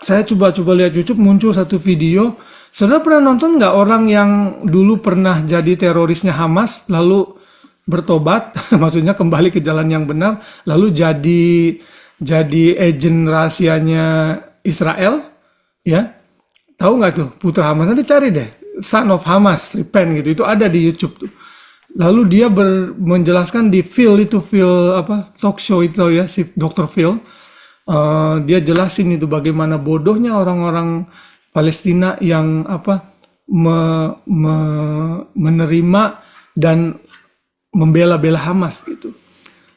saya coba lihat YouTube, muncul satu video. Saudara pernah nonton nggak orang yang dulu pernah jadi terorisnya Hamas lalu bertobat, maksudnya kembali ke jalan yang benar, lalu jadi agen rahasianya Israel, ya? Tahu nggak tuh putra Hamas? Nanti cari deh, Son of Hamas, repent gitu, itu ada di YouTube tuh. Lalu dia menjelaskan di Phil talk show itu ya, si Dr. Phil, dia jelasin itu bagaimana bodohnya orang-orang Palestina yang menerima dan membela-bela Hamas gitu.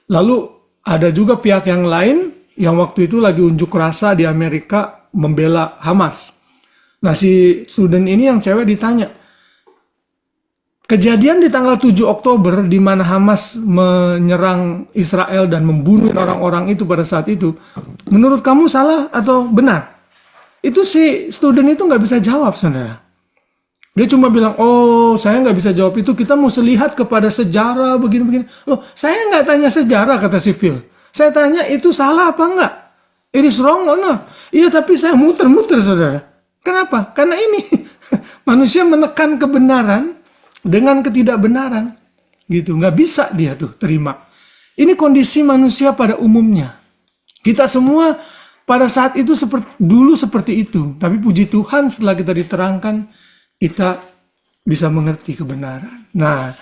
Lalu ada juga pihak yang lain yang waktu itu lagi unjuk rasa di Amerika membela Hamas. Nah, si student ini yang cewek ditanya, kejadian di tanggal 7 Oktober di mana Hamas menyerang Israel dan membunuh orang-orang itu pada saat itu, menurut kamu salah atau benar? Itu si student itu nggak bisa jawab, saudara. Dia cuma bilang, oh saya nggak bisa jawab itu, kita mesti lihat kepada sejarah begini-begini. Loh, saya nggak tanya sejarah, kata si Phil. Saya tanya itu salah apa enggak? It is wrong or not? Iya, tapi saya muter-muter, saudara. Kenapa? Karena ini manusia menekan kebenaran dengan ketidakbenaran, gitu. Nggak bisa dia tuh terima. Ini kondisi manusia pada umumnya. Kita semua pada saat itu dulu seperti itu. Tapi puji Tuhan setelah kita diterangkan, kita bisa mengerti kebenaran. Nah,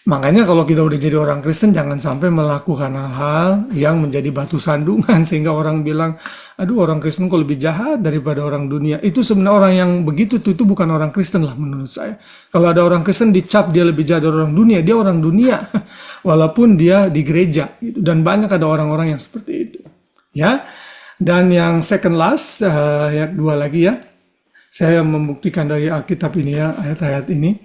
makanya kalau kita udah jadi orang Kristen, jangan sampai melakukan hal-hal yang menjadi batu sandungan. Sehingga orang bilang, aduh orang Kristen kok lebih jahat daripada orang dunia. Itu sebenarnya orang yang begitu tuh, itu bukan orang Kristen lah menurut saya. Kalau ada orang Kristen dicap dia lebih jahat dari orang dunia, dia orang dunia. Walaupun dia di gereja. Gitu. Dan banyak ada orang-orang yang seperti itu. Ya. Dan yang second last, ayat 2 lagi ya. Saya membuktikan dari Alkitab ini ya, ayat-ayat ini.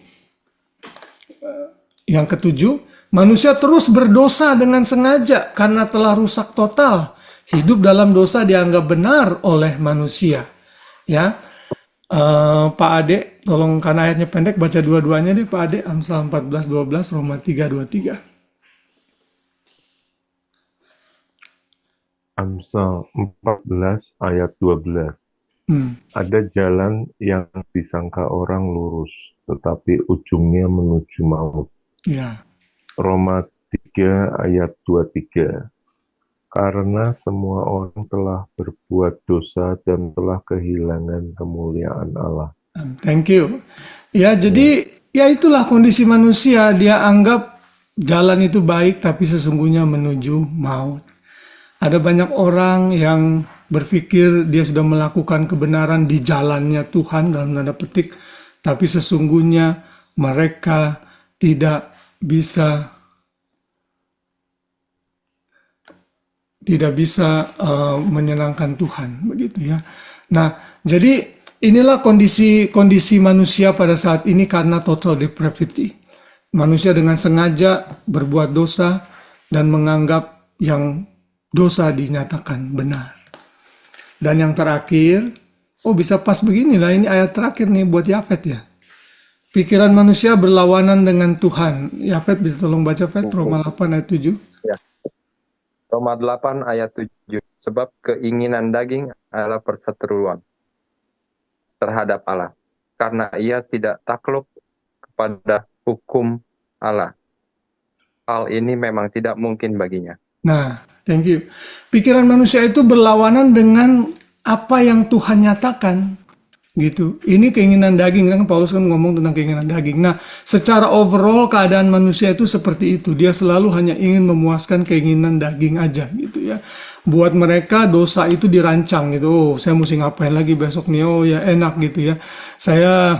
Yang ketujuh, manusia terus berdosa dengan sengaja karena telah rusak total. Hidup dalam dosa dianggap benar oleh manusia. Ya, Pak Ade, tolong karena ayatnya pendek, baca dua-duanya deh Pak Ade. Amsal 14:12, Roma 3:23. Amsal 14 ayat 12. Ada jalan yang disangka orang lurus, tetapi ujungnya menuju maut. Ya. Roma 3 ayat 23. Karena semua orang telah berbuat dosa dan telah kehilangan kemuliaan Allah. Thank you. Ya, jadi ya itulah kondisi manusia. Dia anggap jalan itu baik, tapi sesungguhnya menuju maut. Ada banyak orang yang berpikir dia sudah melakukan kebenaran di jalannya Tuhan dalam tanda petik, tapi sesungguhnya mereka tidak bisa menyenangkan Tuhan, begitu ya. Nah, jadi inilah kondisi manusia pada saat ini karena total depravity. Manusia dengan sengaja berbuat dosa dan menganggap yang dosa dinyatakan benar. Dan yang terakhir, bisa pas beginilah, ini ayat terakhir nih buat Yafet ya. Pikiran manusia berlawanan dengan Tuhan. Yafet bisa tolong baca Fet, Roma 8 ayat 7. Ya. Roma 8 ayat 7. Sebab keinginan daging adalah perseteruan terhadap Allah. Karena ia tidak takluk kepada hukum Allah. Hal ini memang tidak mungkin baginya. Nah, thank you. Pikiran manusia itu berlawanan dengan apa yang Tuhan nyatakan, gitu. Ini keinginan daging, kan Paulus kan ngomong tentang keinginan daging. Nah, secara overall keadaan manusia itu seperti itu. Dia selalu hanya ingin memuaskan keinginan daging aja, gitu ya. Buat mereka dosa itu dirancang gitu. Oh, saya mesti ngapain lagi besok nih? Oh ya enak gitu ya. Saya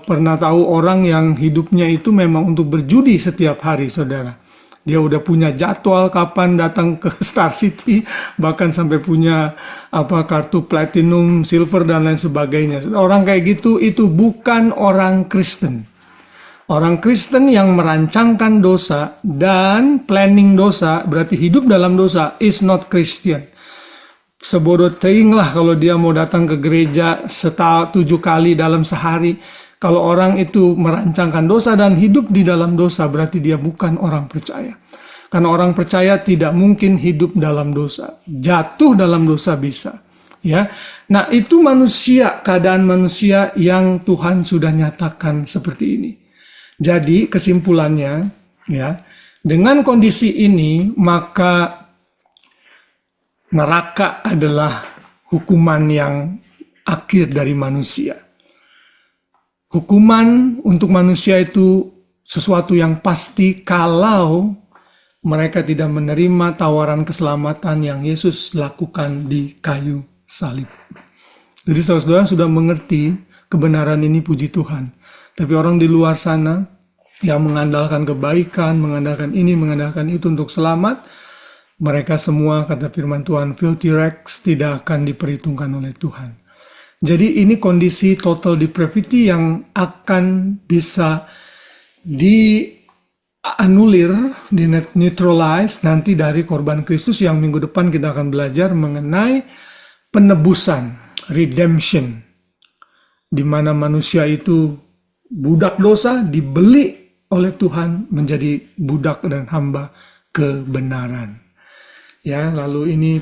pernah tahu orang yang hidupnya itu memang untuk berjudi setiap hari, saudara. Dia udah punya jadwal kapan datang ke Star City, bahkan sampai punya kartu platinum, silver dan lain sebagainya. Orang kayak gitu itu bukan orang Kristen. Orang Kristen yang merancangkan dosa dan planning dosa, berarti hidup dalam dosa, is not Christian. Sebodoh teing lah kalau dia mau datang ke gereja 7 kali dalam sehari. Kalau orang itu merancangkan dosa dan hidup di dalam dosa, berarti dia bukan orang percaya. Karena orang percaya tidak mungkin hidup dalam dosa. Jatuh dalam dosa bisa. Ya, nah itu manusia, keadaan manusia yang Tuhan sudah nyatakan seperti ini. Jadi kesimpulannya, ya, dengan kondisi ini maka neraka adalah hukuman yang akhir dari manusia. Hukuman untuk manusia itu sesuatu yang pasti kalau mereka tidak menerima tawaran keselamatan yang Yesus lakukan di kayu salib. Jadi saudara-saudara sudah mengerti kebenaran ini, puji Tuhan. Tapi orang di luar sana yang mengandalkan kebaikan, mengandalkan ini, mengandalkan itu untuk selamat, mereka semua, kata firman Tuhan, filthy rags, tidak akan diperhitungkan oleh Tuhan. Jadi ini kondisi total depravity yang akan bisa dianulir, di-neutralize nanti dari korban Kristus yang minggu depan kita akan belajar mengenai penebusan, redemption, di mana manusia itu budak dosa dibeli oleh Tuhan menjadi budak dan hamba kebenaran. Ya, lalu ini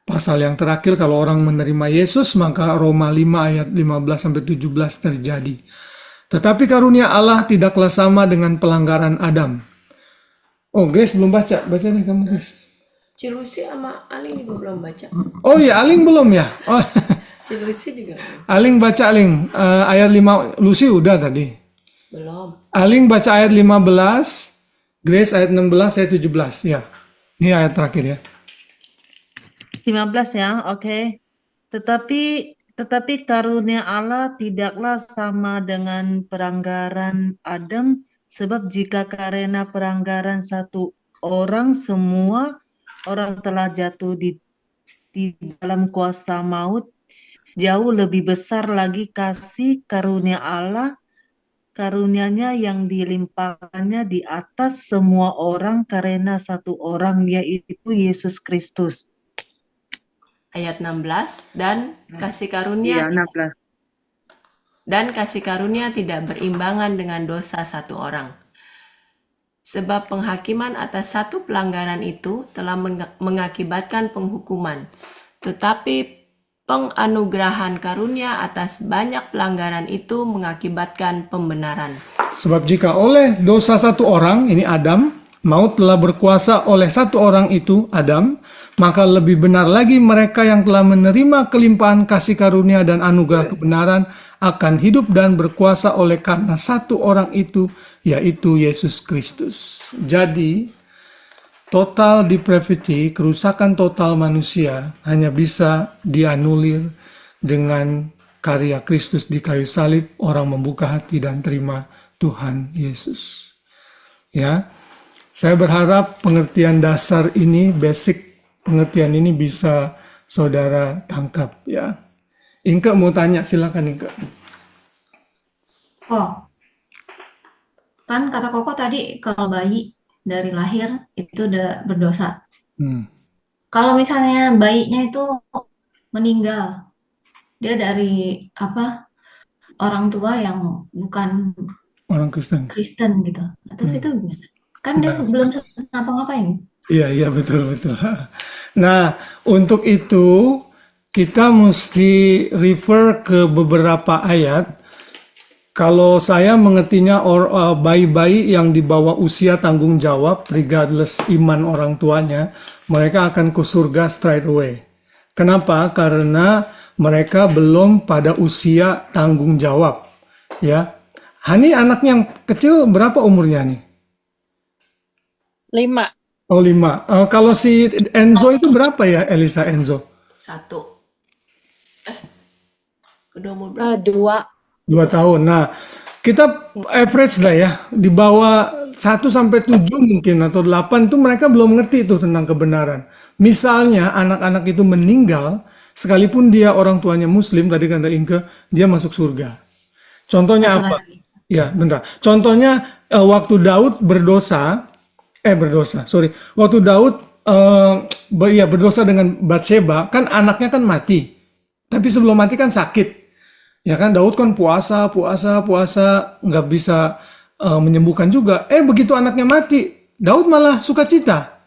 pasal yang terakhir, kalau orang menerima Yesus, maka Roma 5 ayat 15-17 terjadi. Tetapi karunia Allah tidaklah sama dengan pelanggaran Adam. Oh, Grace belum baca. Baca deh kamu, Grace. Cilusi sama Aling juga belum baca. Oh iya, Aling belum ya? Oh. Cilusi juga belum. Aling baca, Aling. Ayat 5, Lucy udah tadi. Belum. Aling baca ayat 15, Grace ayat 16, ayat 17. Ya, ini ayat terakhir ya. 15 ya, oke. Tetapi karunia Allah tidaklah sama dengan pelanggaran Adam, sebab jika karena pelanggaran satu orang semua orang telah jatuh di dalam kuasa maut, jauh lebih besar lagi kasih karunia Allah, karunia-Nya yang dilimpahkannya di atas semua orang karena satu orang, yaitu Yesus Kristus. Ayat 16, dan kasih karunia Iya, 16. dan kasih karunia tidak berimbangan dengan dosa satu orang. Sebab penghakiman atas satu pelanggaran itu telah mengakibatkan penghukuman, tetapi penganugerahan karunia atas banyak pelanggaran itu mengakibatkan pembenaran. Sebab jika oleh dosa satu orang, ini Adam, maut telah berkuasa oleh satu orang itu, Adam, maka lebih benar lagi mereka yang telah menerima kelimpahan kasih karunia dan anugerah kebenaran akan hidup dan berkuasa oleh karena satu orang itu, yaitu Yesus Kristus. Jadi, total depravity, kerusakan total manusia hanya bisa dianulir dengan karya Kristus di kayu salib. Orang membuka hati dan terima Tuhan Yesus. Ya, saya berharap pengertian dasar ini, basic pengertian ini bisa saudara tangkap ya. Inke mau tanya, silakan Inke. Oh, kan kata Koko tadi kalau bayi dari lahir itu udah berdosa. Kalau misalnya bayinya itu meninggal, dia dari orang tua yang bukan orang Kristen gitu. Terus itu gimana? Kan dia belum ngapa-ngapain. Iya, betul. Nah, untuk itu kita mesti refer ke beberapa ayat. Kalau saya mengertinya bayi-bayi yang di bawah usia tanggung jawab, regardless iman orang tuanya, mereka akan ke surga straight away. Kenapa? Karena mereka belum pada usia tanggung jawab. Ya, Hani anaknya yang kecil berapa umurnya nih? 5. Oh 5. Kalau si Enzo itu berapa ya, Elisa Enzo? 1. Udah umur berapa? 2. 2 tahun. Nah, kita average lah ya, di bawah 1 sampai 7 mungkin atau 8 itu mereka belum ngerti itu tentang kebenaran. Misalnya anak-anak itu meninggal, sekalipun dia orang tuanya Muslim, tadi kata Inke, dia masuk surga. Contohnya Satu apa? lagi. Ya, bentar. Contohnya waktu Daud waktu Daud berdosa dengan Batseba, kan anaknya kan mati. Tapi sebelum mati kan sakit. Ya kan, Daud kan puasa, nggak bisa menyembuhkan juga. Begitu anaknya mati, Daud malah sukacita.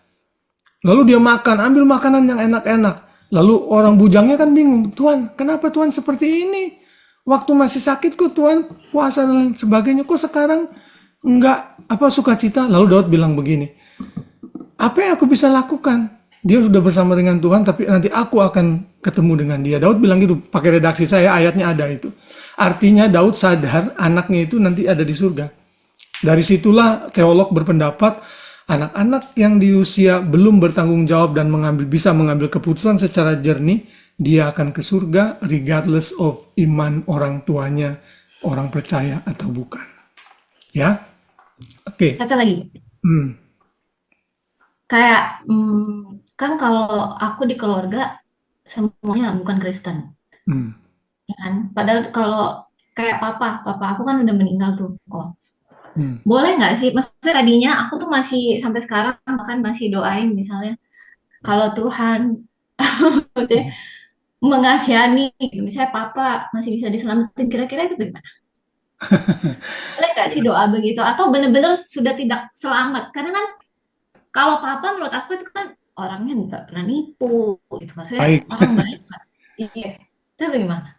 Lalu dia makan, ambil makanan yang enak-enak. Lalu orang bujangnya kan bingung, Tuhan, kenapa Tuhan seperti ini? Waktu masih sakit kok Tuhan puasa dan lain sebagainya, kok sekarang enggak sukacita? Lalu Daud bilang begini, apa yang aku bisa lakukan? Dia sudah bersama dengan Tuhan, tapi nanti aku akan ketemu dengan dia. Daud bilang gitu, pakai redaksi saya, ayatnya ada itu. Artinya Daud sadar anaknya itu nanti ada di surga. Dari situlah teolog berpendapat, anak-anak yang di usia belum bertanggung jawab dan bisa mengambil keputusan secara jernih, dia akan ke surga regardless of iman orang tuanya, orang percaya atau bukan. Ya, oke. Satu lagi. Kayak kan kalau aku di keluarga semuanya bukan Kristen, ya kan? Padahal kalau kayak papa aku kan udah meninggal tuh. Boleh nggak sih? Maksudnya tadinya aku tuh masih sampai sekarang bahkan masih doain misalnya kalau Tuhan maksudnya mengasihani, gitu. Misalnya papa masih bisa diselamatin, kira-kira itu bagaimana? Boleh nggak sih doa begitu? Atau benar-benar sudah tidak selamat? Karena kan kalau papa menurut aku itu kan orangnya nggak pernah nipu, gitu. Maksudnya Baik. orang baik kan. Iya. Itu bagaimana?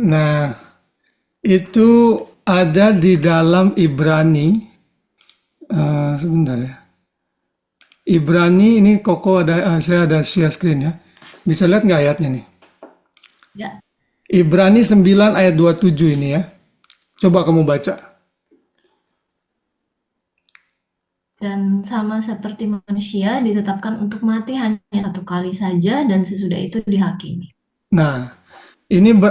Nah, itu ada di dalam Ibrani. Sebentar ya. Ibrani ini Koko saya ada share screen ya. Bisa lihat nggak ayatnya nih? Ya. Ibrani 9 ayat 27 ini ya. Coba kamu baca. Dan sama seperti manusia ditetapkan untuk mati hanya satu kali saja dan sesudah itu dihakimi. Nah,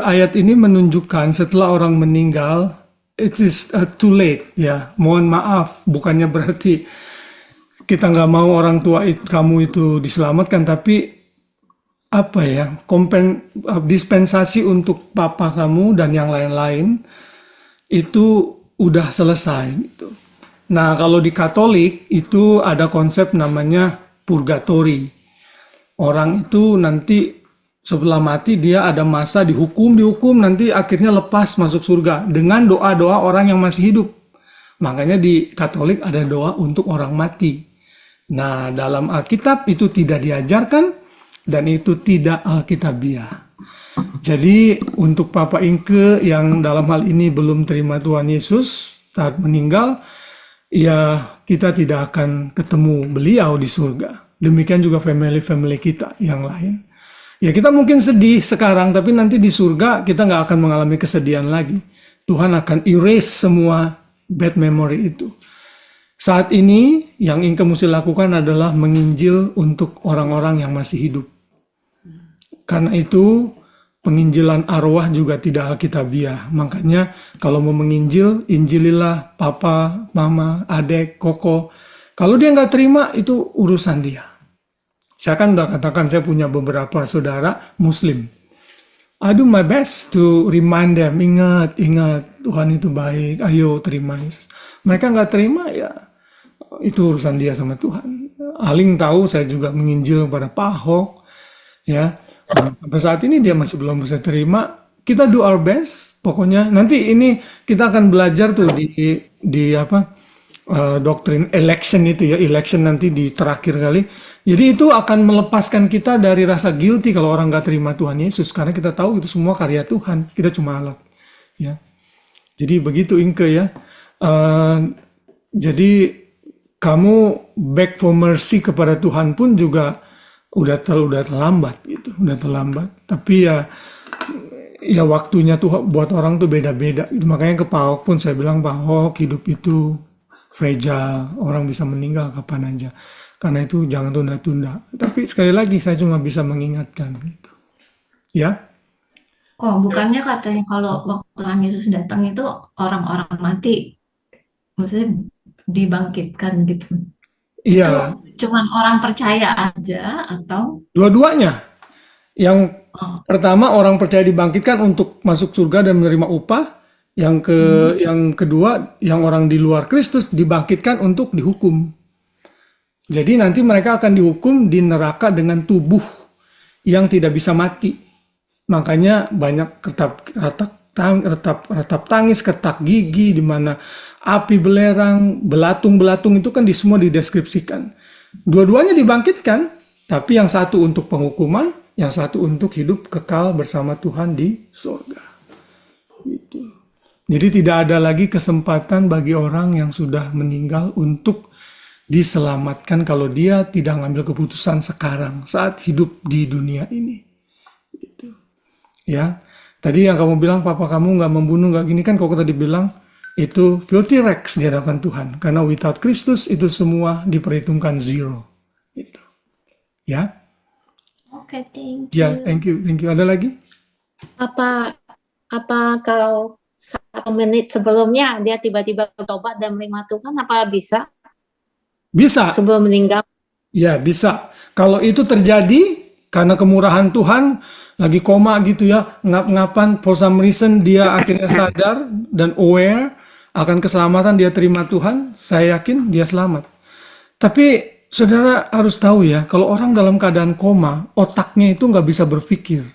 ayat ini menunjukkan setelah orang meninggal, it is too late ya. Mohon maaf, bukannya berarti kita nggak mau orang tua kamu itu diselamatkan, tapi dispensasi untuk papa kamu dan yang lain-lain itu udah selesai gitu. Nah, kalau di Katolik itu ada konsep namanya purgatori. Orang itu nanti setelah mati dia ada masa dihukum, nanti akhirnya lepas masuk surga dengan doa-doa orang yang masih hidup. Makanya di Katolik ada doa untuk orang mati. Nah, dalam Alkitab itu tidak diajarkan dan itu tidak alkitabiah. Jadi untuk Papa Inke yang dalam hal ini belum terima Tuhan Yesus saat meninggal, ya kita tidak akan ketemu beliau di surga. Demikian juga family-family kita yang lain. Ya kita mungkin sedih sekarang, tapi nanti di surga kita nggak akan mengalami kesedihan lagi. Tuhan akan erase semua bad memory itu. Saat ini yang Inke mesti lakukan adalah menginjil untuk orang-orang yang masih hidup. Karena itu penginjilan arwah juga tidak alkitabiah. Makanya kalau mau menginjil, injililah papa, mama, adek, koko. Kalau dia nggak terima, itu urusan dia. Saya kan udah katakan saya punya beberapa saudara Muslim. I do my best to remind them, ingat Tuhan itu baik, ayo terima Yesus. Mereka nggak terima ya itu urusan dia sama Tuhan. Aling tahu saya juga menginjil kepada Pak Ahok, ya. Sampai saat ini dia masih belum bisa terima. Kita do our best. Pokoknya nanti ini kita akan belajar tuh di doktrin election itu ya, election nanti di terakhir kali. Jadi itu akan melepaskan kita dari rasa guilty kalau orang nggak terima Tuhan Yesus, karena kita tahu itu semua karya Tuhan, kita cuma alat. Ya, jadi begitu Inke ya. Jadi kamu back for mercy kepada Tuhan pun juga udah terlambat gitu, udah terlambat. Tapi ya waktunya tuh buat orang tuh beda-beda. Gitu. Makanya ke Pak Ahok pun saya bilang, Pak Ahok, hidup itu fragile, orang bisa meninggal kapan aja. Karena itu jangan tunda-tunda. Tapi sekali lagi saya cuma bisa mengingatkan gitu. Ya. Kok bukannya katanya kalau waktu Tuhan Yesus datang itu orang-orang mati, maksudnya dibangkitkan gitu. Itu Iya, cuman orang percaya aja atau dua-duanya. Yang oh, pertama orang percaya dibangkitkan untuk masuk surga dan menerima upah. Yang kedua, yang orang di luar Kristus dibangkitkan untuk dihukum. Jadi nanti mereka akan dihukum di neraka dengan tubuh yang tidak bisa mati. Makanya banyak retap tangis, ketak gigi, di mana api belerang, belatung-belatung itu kan semua dideskripsikan. Dua-duanya dibangkitkan, tapi yang satu untuk penghukuman, yang satu untuk hidup kekal bersama Tuhan di surga. Gitu. Jadi tidak ada lagi kesempatan bagi orang yang sudah meninggal untuk diselamatkan kalau dia tidak ngambil keputusan sekarang saat hidup di dunia ini. Gitu. Ya, tadi yang kamu bilang papa kamu nggak membunuh nggak gini kan, kok tadi bilang itu filthy rags di hadapan Tuhan karena without Kristus itu semua diperhitungkan zero. Gitu. Ya, oke, thank ya, you. thank you. Ada lagi? Apa kalau 1 menit sebelumnya dia tiba-tiba bertobat dan menerima Tuhan, apa bisa Bisa. sebelum meninggal? Ya, bisa. Kalau itu terjadi karena kemurahan Tuhan, lagi koma gitu ya, ngap-ngapan, for some reason dia akhirnya sadar dan aware akan keselamatan, dia terima Tuhan, saya yakin dia selamat. Tapi saudara harus tahu ya, kalau orang dalam keadaan koma, otaknya itu nggak bisa berpikir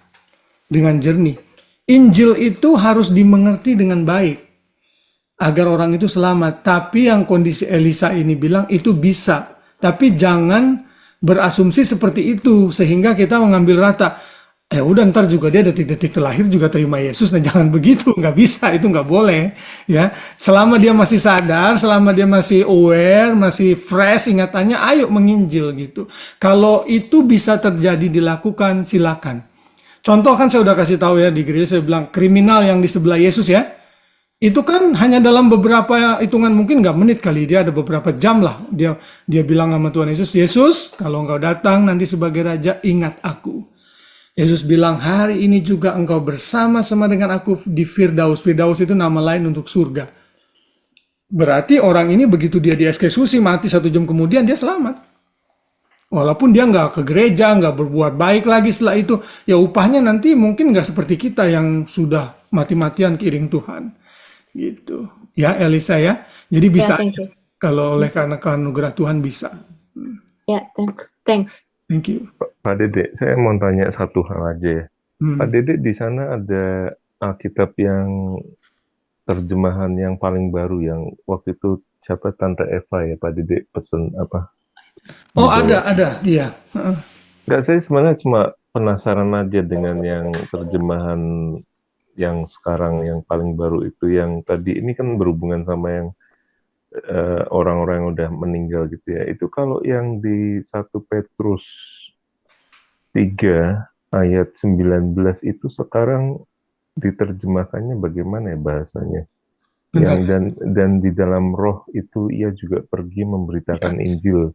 dengan jernih. Injil itu harus dimengerti dengan baik agar orang itu selamat. Tapi yang kondisi Elisa ini bilang itu bisa. Tapi jangan berasumsi seperti itu sehingga kita mengambil rata. Udah ntar juga dia detik-detik terlahir juga terima Yesus. Nah jangan begitu, nggak bisa, itu nggak boleh. Ya, selama dia masih sadar, selama dia masih aware, masih fresh ingatannya, ayo menginjil gitu. Kalau itu bisa terjadi dilakukan, silakan. Contoh kan saya udah kasih tahu ya di gereja, saya bilang kriminal yang di sebelah Yesus ya, itu kan hanya dalam beberapa hitungan, mungkin nggak menit kali, dia ada beberapa jam lah, dia bilang sama Tuhan Yesus, Yesus kalau engkau datang nanti sebagai Raja, ingat aku. Yesus bilang hari ini juga engkau bersama-sama dengan aku di Firdaus. Firdaus itu nama lain untuk surga. Berarti orang ini begitu dia dieksekusi mati 1 jam kemudian dia selamat. Walaupun dia nggak ke gereja, nggak berbuat baik lagi setelah itu, ya upahnya nanti mungkin nggak seperti kita yang sudah mati-matian keiring Tuhan. Gitu. Ya Elisa ya. Jadi bisa thank aja. you. Kalau oleh karena anugerah Tuhan bisa. Ya, thanks. Thank you. Pak Dede, saya mau tanya satu hal aja ya. Pak Dede, di sana ada Alkitab yang terjemahan yang paling baru yang waktu itu siapa Tante Eva ya Pak Dede pesen apa? Oh ada, iya. Enggak, saya sebenarnya cuma penasaran aja dengan yang terjemahan yang sekarang yang paling baru itu, yang tadi ini kan berhubungan sama yang orang-orang yang udah meninggal gitu ya. Itu kalau yang di 1 Petrus 3 ayat 19 itu sekarang diterjemahkannya bagaimana ya bahasanya? Yang dan di dalam roh itu ia juga pergi memberitakan Injil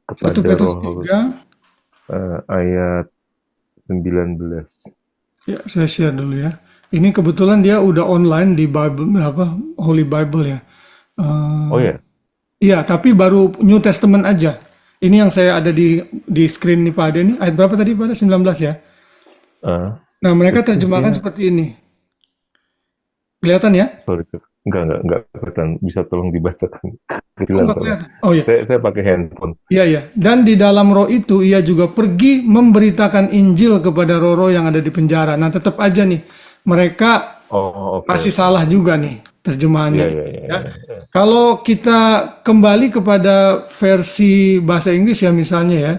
kepada 1 Petrus roh 3 ayat 19. Ya, saya share dulu ya. Ini kebetulan dia udah online di Bible Holy Bible ya. Oh ya. Iya, tapi baru New Testament aja. Ini yang saya ada di screen nih Pak Ade, ini ayat berapa tadi Pak Ade? 19 ya. Nah, mereka terjemahkan seperti ini. Kelihatan ya? Sorry, enggak kelihatan. Bisa tolong dibacakan. Enggak kelihatan. Oh iya. Saya pakai handphone. Iya. Dan di dalam roh itu ia juga pergi memberitakan Injil kepada roh-roh yang ada di penjara. Nah, tetap aja nih mereka masih salah juga nih terjemahannya. Ya. Kalau kita kembali kepada versi bahasa Inggris ya misalnya ya.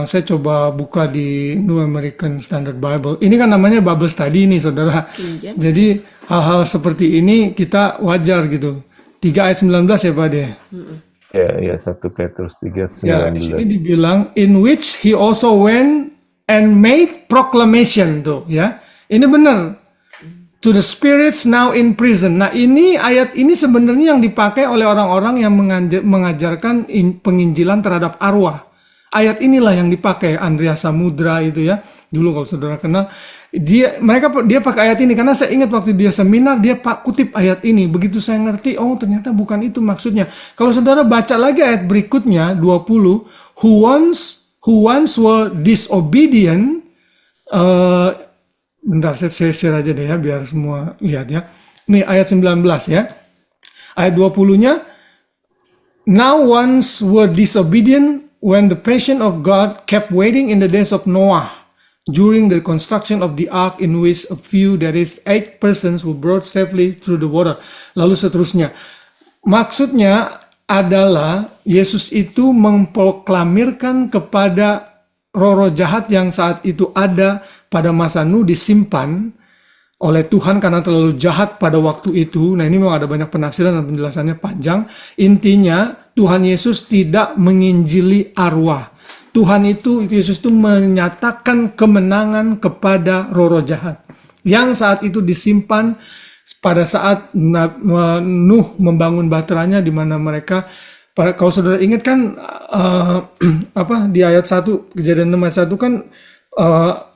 Saya coba buka di New American Standard Bible. Ini kan namanya Bible Study nih, saudara. Jadi hal-hal seperti ini kita wajar gitu. 3 ayat 19 ya Pak De? Ya 1 Petrus 3 19. Ya, di sini dibilang in which he also went and made proclamation tuh ya. Ini benar. To the spirits now in prison. Nah, ini ayat ini sebenarnya yang dipakai oleh orang-orang yang mengajarkan penginjilan terhadap arwah. Ayat inilah yang dipakai Andreas Samudra itu ya. Dulu kalau saudara kenal, dia pakai ayat ini karena saya ingat waktu dia seminar dia kutip ayat ini. Begitu saya ngerti, oh ternyata bukan itu maksudnya. Kalau saudara baca lagi ayat berikutnya 20, who once were disobedient, bentar saya share aja deh ya biar semua lihat ya. Nih ayat 19 ya. Ayat 20-nya, now once were disobedient when the patience of God kept waiting in the days of Noah, during the construction of the ark in which a few, that is 8 persons, were brought safely through the water. Lalu seterusnya. Maksudnya adalah Yesus itu memproklamirkan kepada roh-roh jahat yang saat itu ada pada masa Nuh disimpan oleh Tuhan karena terlalu jahat pada waktu itu. Nah ini memang ada banyak penafsiran dan penjelasannya panjang. Intinya Tuhan Yesus tidak menginjili arwah. Tuhan Yesus itu menyatakan kemenangan kepada roh-roh jahat yang saat itu disimpan pada saat Nuh membangun baterainya, di mana mereka, kalau saudara ingat kan di ayat 1, Kejadian 6 ayat 1 kan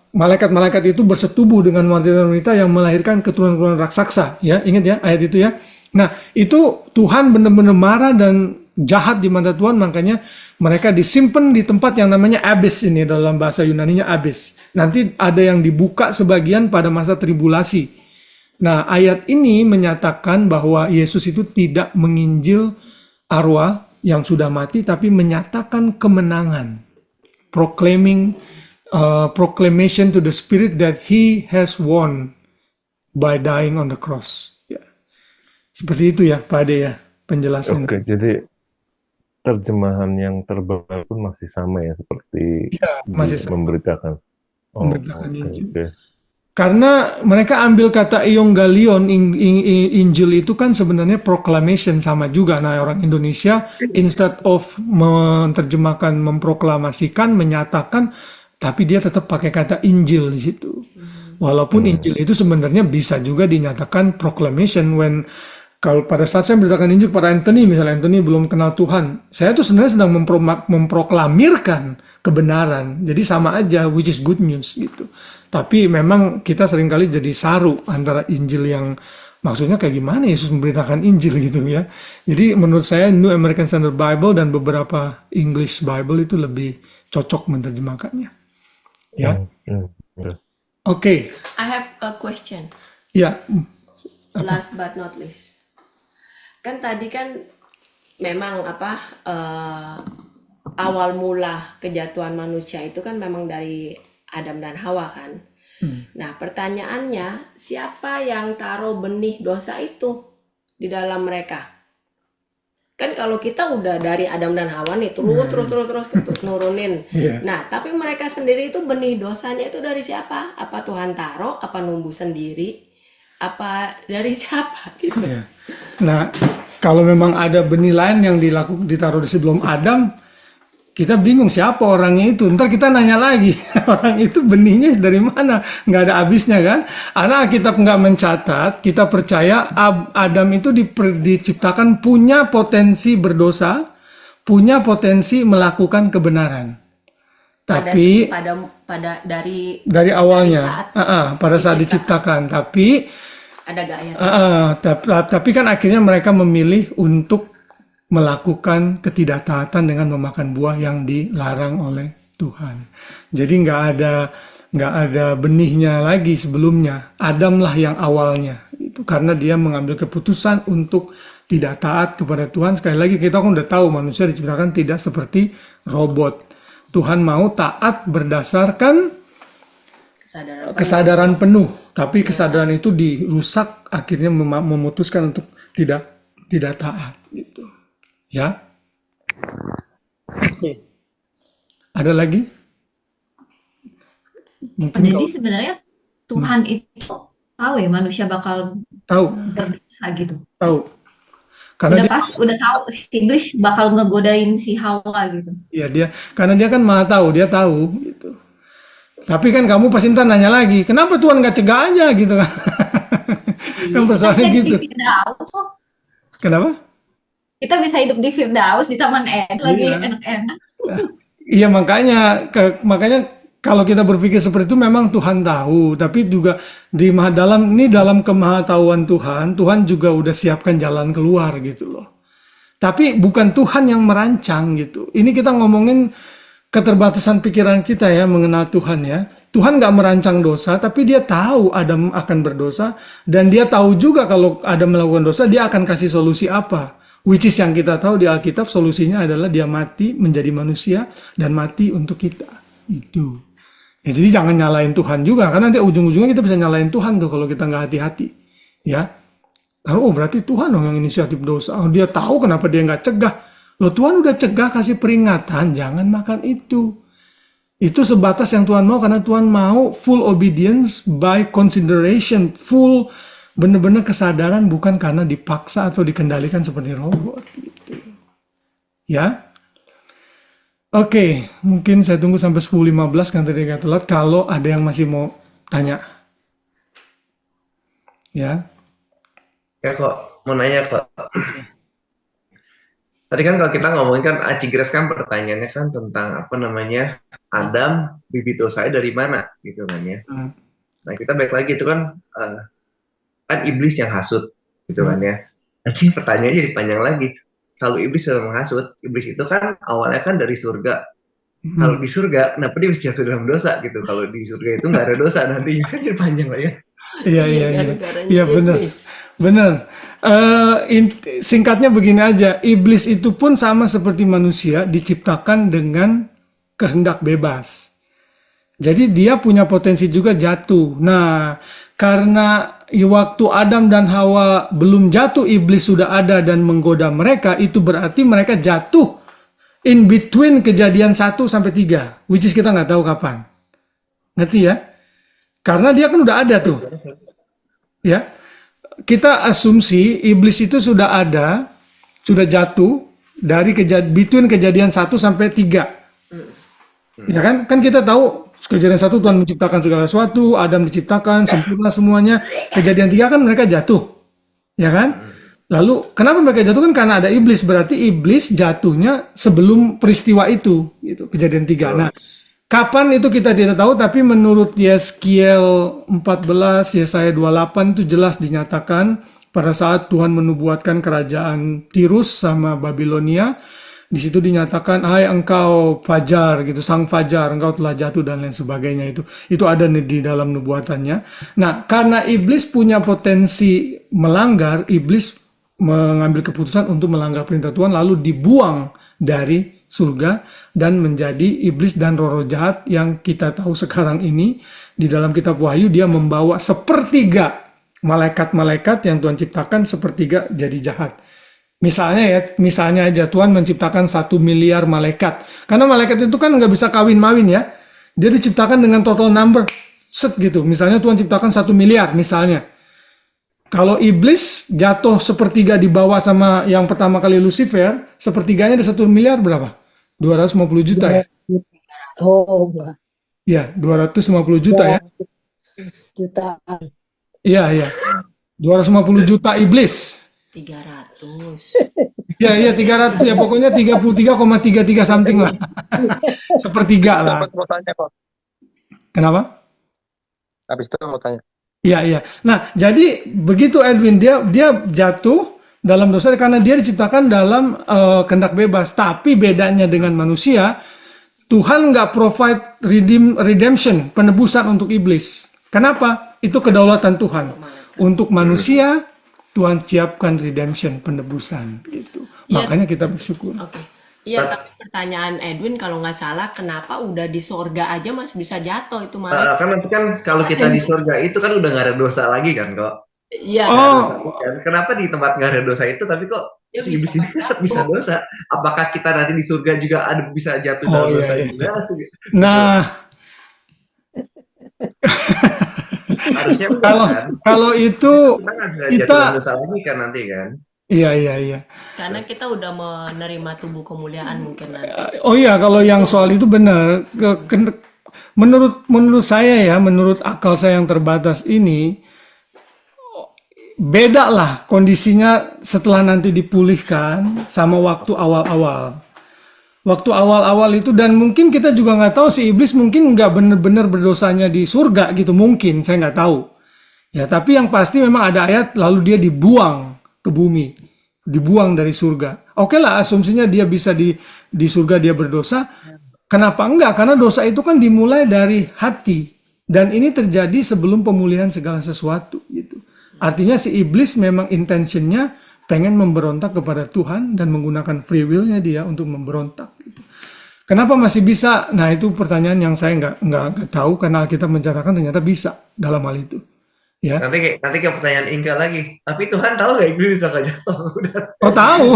malaikat-malaikat itu bersetubuh dengan wanita-wanita yang melahirkan keturunan-keturunan raksasa, ya ingat ya ayat itu ya. Nah itu Tuhan benar-benar marah dan jahat di mata Tuhan, makanya mereka disimpan di tempat yang namanya abyss, ini dalam bahasa Yunaninya abyss. Nanti ada yang dibuka sebagian pada masa tribulasi. Nah ayat ini menyatakan bahwa Yesus itu tidak menginjil arwah yang sudah mati, tapi menyatakan kemenangan, proclamation to the spirit that he has won by dying on the cross. Ya. Seperti itu ya Pak Ade ya penjelasan. Oke, jadi terjemahan yang terbaru pun masih sama ya seperti masih sama. Memberitakan Injil. Okay. Karena mereka ambil kata Evangelion, Injil itu kan sebenarnya proclamation, sama juga. Nah orang Indonesia instead of menerjemahkan memproklamasikan, menyatakan, tapi dia tetap pakai kata Injil di situ. Walaupun Injil itu sebenarnya bisa juga dinyatakan proclamation. Kalau pada saat saya memberitakan Injil pada Anthony, misalnya Anthony belum kenal Tuhan, saya tuh sebenarnya sedang memproklamirkan kebenaran. Jadi sama aja, which is good news gitu. Tapi memang kita seringkali jadi saru antara Injil yang maksudnya kayak gimana Yesus memberitakan Injil gitu ya. Jadi menurut saya New American Standard Bible dan beberapa English Bible itu lebih cocok menerjemahkannya. Ya. Oke. I have a question. Ya. Last but not least. Kan tadi kan memang awal mula kejatuhan manusia itu kan memang dari Adam dan Hawa kan. Nah pertanyaannya, siapa yang taruh benih dosa itu di dalam mereka? Kan kalau kita udah dari Adam dan Hawa nih terus nurunin. Nah tapi mereka sendiri itu benih dosanya itu dari siapa? Apa Tuhan taruh? Apa numbuh sendiri? Apa dari siapa gitu? Nah, kalau memang ada benih lain yang ditaruh di sebelum Adam, kita bingung siapa orangnya itu. Ntar kita nanya lagi, orang itu benihnya dari mana? Nggak ada habisnya kan? Karena Alkitab nggak mencatat, kita percaya Adam itu diciptakan punya potensi berdosa, punya potensi melakukan kebenaran. Tapi dari awalnya, pada saat diciptakan, tapi ada gak ayat? Tapi kan akhirnya mereka memilih untuk melakukan ketidaktaatan dengan memakan buah yang dilarang oleh Tuhan. Jadi nggak ada benihnya lagi sebelumnya. Adamlah yang awalnya, itu karena dia mengambil keputusan untuk tidak taat kepada Tuhan. Sekali lagi kita kan udah tahu manusia diciptakan tidak seperti robot. Tuhan mau taat berdasarkan kesadaran penuh, tapi kesadaran itu dirusak, akhirnya memutuskan untuk tidak taat gitu. Ya. Oke. Ada lagi? Mungkin jadi sebenarnya Tuhan itu tahu ya manusia bakal berdosa gitu. Tahu. Karena udah tahu si iblis bakal ngegodain si Hawa gitu. Iya karena dia kan maha tahu, dia tahu gitu. Tapi kan kamu pasti ntar nanya lagi, kenapa Tuhan nggak cegah aja gitu kan? Kan persoalannya gitu. Kenapa? Kita bisa hidup di Firdaus, di Taman Eden lagi enak-enak. Iya makanya kalau kita berpikir seperti itu memang Tuhan tahu, tapi juga dalam kemahatauan Tuhan, Tuhan juga udah siapkan jalan keluar gitu loh. Tapi bukan Tuhan yang merancang gitu. Ini kita ngomongin keterbatasan pikiran kita ya mengenal Tuhan ya. Tuhan nggak merancang dosa, tapi dia tahu Adam akan berdosa, dan dia tahu juga kalau Adam melakukan dosa, dia akan kasih solusi apa. Which is yang kita tahu di Alkitab, solusinya adalah dia mati menjadi manusia dan mati untuk kita. Itu. Ya, jadi jangan nyalain Tuhan juga, karena nanti ujung-ujungnya kita bisa nyalain Tuhan tuh kalau kita nggak hati-hati. Ya, karena berarti Tuhan dong yang inisiatif dosa. Dia tahu kenapa dia nggak cegah. Loh, Tuhan udah cegah, kasih peringatan, jangan makan itu. Itu sebatas yang Tuhan mau, karena Tuhan mau full obedience by consideration, full benar-benar kesadaran, bukan karena dipaksa atau dikendalikan seperti robot. Gitu. Ya. Oke, mungkin saya tunggu sampai 10.15 kan tadi agak telat, kalau ada yang masih mau tanya. Ya. Ya kok, mau nanya kok. Tadi kan kalau kita ngomongin kan Aci Grace kan pertanyaannya kan tentang apa namanya, Adam bibit dosanya dari mana gitu kan ya. Nah kita balik lagi itu kan kan iblis yang hasut gitu kan ya. Nanti pertanyaannya jadi panjang lagi. Kalau iblis yang menghasut, iblis itu kan awalnya kan dari surga. Kalau di surga, kenapa dia bisa jatuh dalam dosa gitu? Kalau di surga itu nggak ada dosa, nanti kan jadi panjang lah ya. Iya benar. Singkatnya begini aja, iblis itu pun sama seperti manusia, diciptakan dengan kehendak bebas. Jadi dia punya potensi juga jatuh. Nah, karena waktu Adam dan Hawa belum jatuh, iblis sudah ada dan menggoda mereka, itu berarti mereka jatuh in between kejadian 1 sampai 3, which is kita nggak tahu kapan. Ngerti ya? Karena dia kan udah ada tuh. Ya. Kita asumsi iblis itu sudah ada, sudah jatuh dari between kejadian 1 sampai 3. Ya kan? Kan kita tahu kejadian 1 Tuhan menciptakan segala sesuatu, Adam diciptakan sempurna semuanya. Kejadian 3 kan mereka jatuh. Ya kan? Lalu kenapa mereka jatuh? Kan karena ada iblis, berarti iblis jatuhnya sebelum peristiwa itu, gitu, kejadian 3. Nah, kapan itu kita tidak tahu, tapi menurut Yeskiel 14, Yesaya 28 itu jelas dinyatakan pada saat Tuhan menubuatkan kerajaan Tirus sama Babilonia. Di situ dinyatakan, hai engkau fajar gitu, sang fajar, engkau telah jatuh dan lain sebagainya itu. Itu ada di dalam nubuatannya. Nah, karena iblis punya potensi melanggar, iblis mengambil keputusan untuk melanggar perintah Tuhan lalu dibuang dari surga dan menjadi iblis dan roh-roh jahat yang kita tahu sekarang ini. Di dalam kitab Wahyu dia membawa sepertiga malaikat-malaikat yang Tuhan ciptakan, sepertiga jadi jahat. Misalnya aja Tuhan menciptakan 1 miliar malaikat. Karena malaikat itu kan nggak bisa kawin-mawin ya. Dia diciptakan dengan total number set gitu. Misalnya Tuhan ciptakan 1 miliar misalnya. Kalau iblis jatuh sepertiga di bawah sama yang pertama kali Lucifer, sepertiganya ada 1 miliar berapa? 250 juta ya? Oh, enggak. Ya, 250 juta ya? Jutaan. Iya. 250 juta iblis. 300. Iya 300 ya, pokoknya 33,33 something lah. Sepertiga lah. Mau tanya kok. Kenapa? Habis itu mau tanya. Iya. Nah, jadi begitu Edwin, dia jatuh dalam dosa karena dia diciptakan dalam kehendak bebas. Tapi bedanya dengan manusia, Tuhan nggak provide redemption, penebusan untuk iblis. Kenapa? Itu kedaulatan Tuhan. Untuk manusia, Tuhan siapkan redemption, penebusan gitu. Ya, makanya kita bersyukur. Oke. Iya, tapi pertanyaan Edwin kalau nggak salah, kenapa udah di sorga aja masih bisa jatuh itu malah? Kan nanti kan kalau kita di surga itu kan udah nggak ada dosa lagi kan kok. Iya. Kenapa di tempat nggak ada dosa itu tapi kok si iblis ini bisa dosa? Apakah kita nanti di surga juga ada bisa jatuh dalam dosa juga? Nah. Harusnya kalau itu kita dosa lagi kan nanti kan. Iya. Karena kita udah menerima tubuh kemuliaan mungkin nanti. Oh iya, kalau yang soal itu benar. Menurut saya ya, menurut akal saya yang terbatas ini, beda lah kondisinya setelah nanti dipulihkan sama waktu awal-awal. Waktu awal-awal itu, dan mungkin kita juga nggak tahu si iblis mungkin nggak benar-benar berdosanya di surga gitu, mungkin saya nggak tahu. Ya, tapi yang pasti memang ada ayat lalu dia dibuang ke bumi, dibuang dari surga. Oke lah, asumsinya dia bisa di surga dia berdosa. Kenapa enggak? Karena dosa itu kan dimulai dari hati, dan ini terjadi sebelum pemulihan segala sesuatu gitu. Artinya si iblis memang intentionnya pengen memberontak kepada Tuhan dan menggunakan free will-nya dia untuk memberontak gitu. Kenapa masih bisa? Nah, itu pertanyaan yang saya nggak tahu, karena kita mencatatkan ternyata bisa dalam hal itu. Ya. Nanti ke pertanyaan Inga lagi. Tapi Tuhan tahu nggak iblis bisa nggak jatuh? Oh, tahu.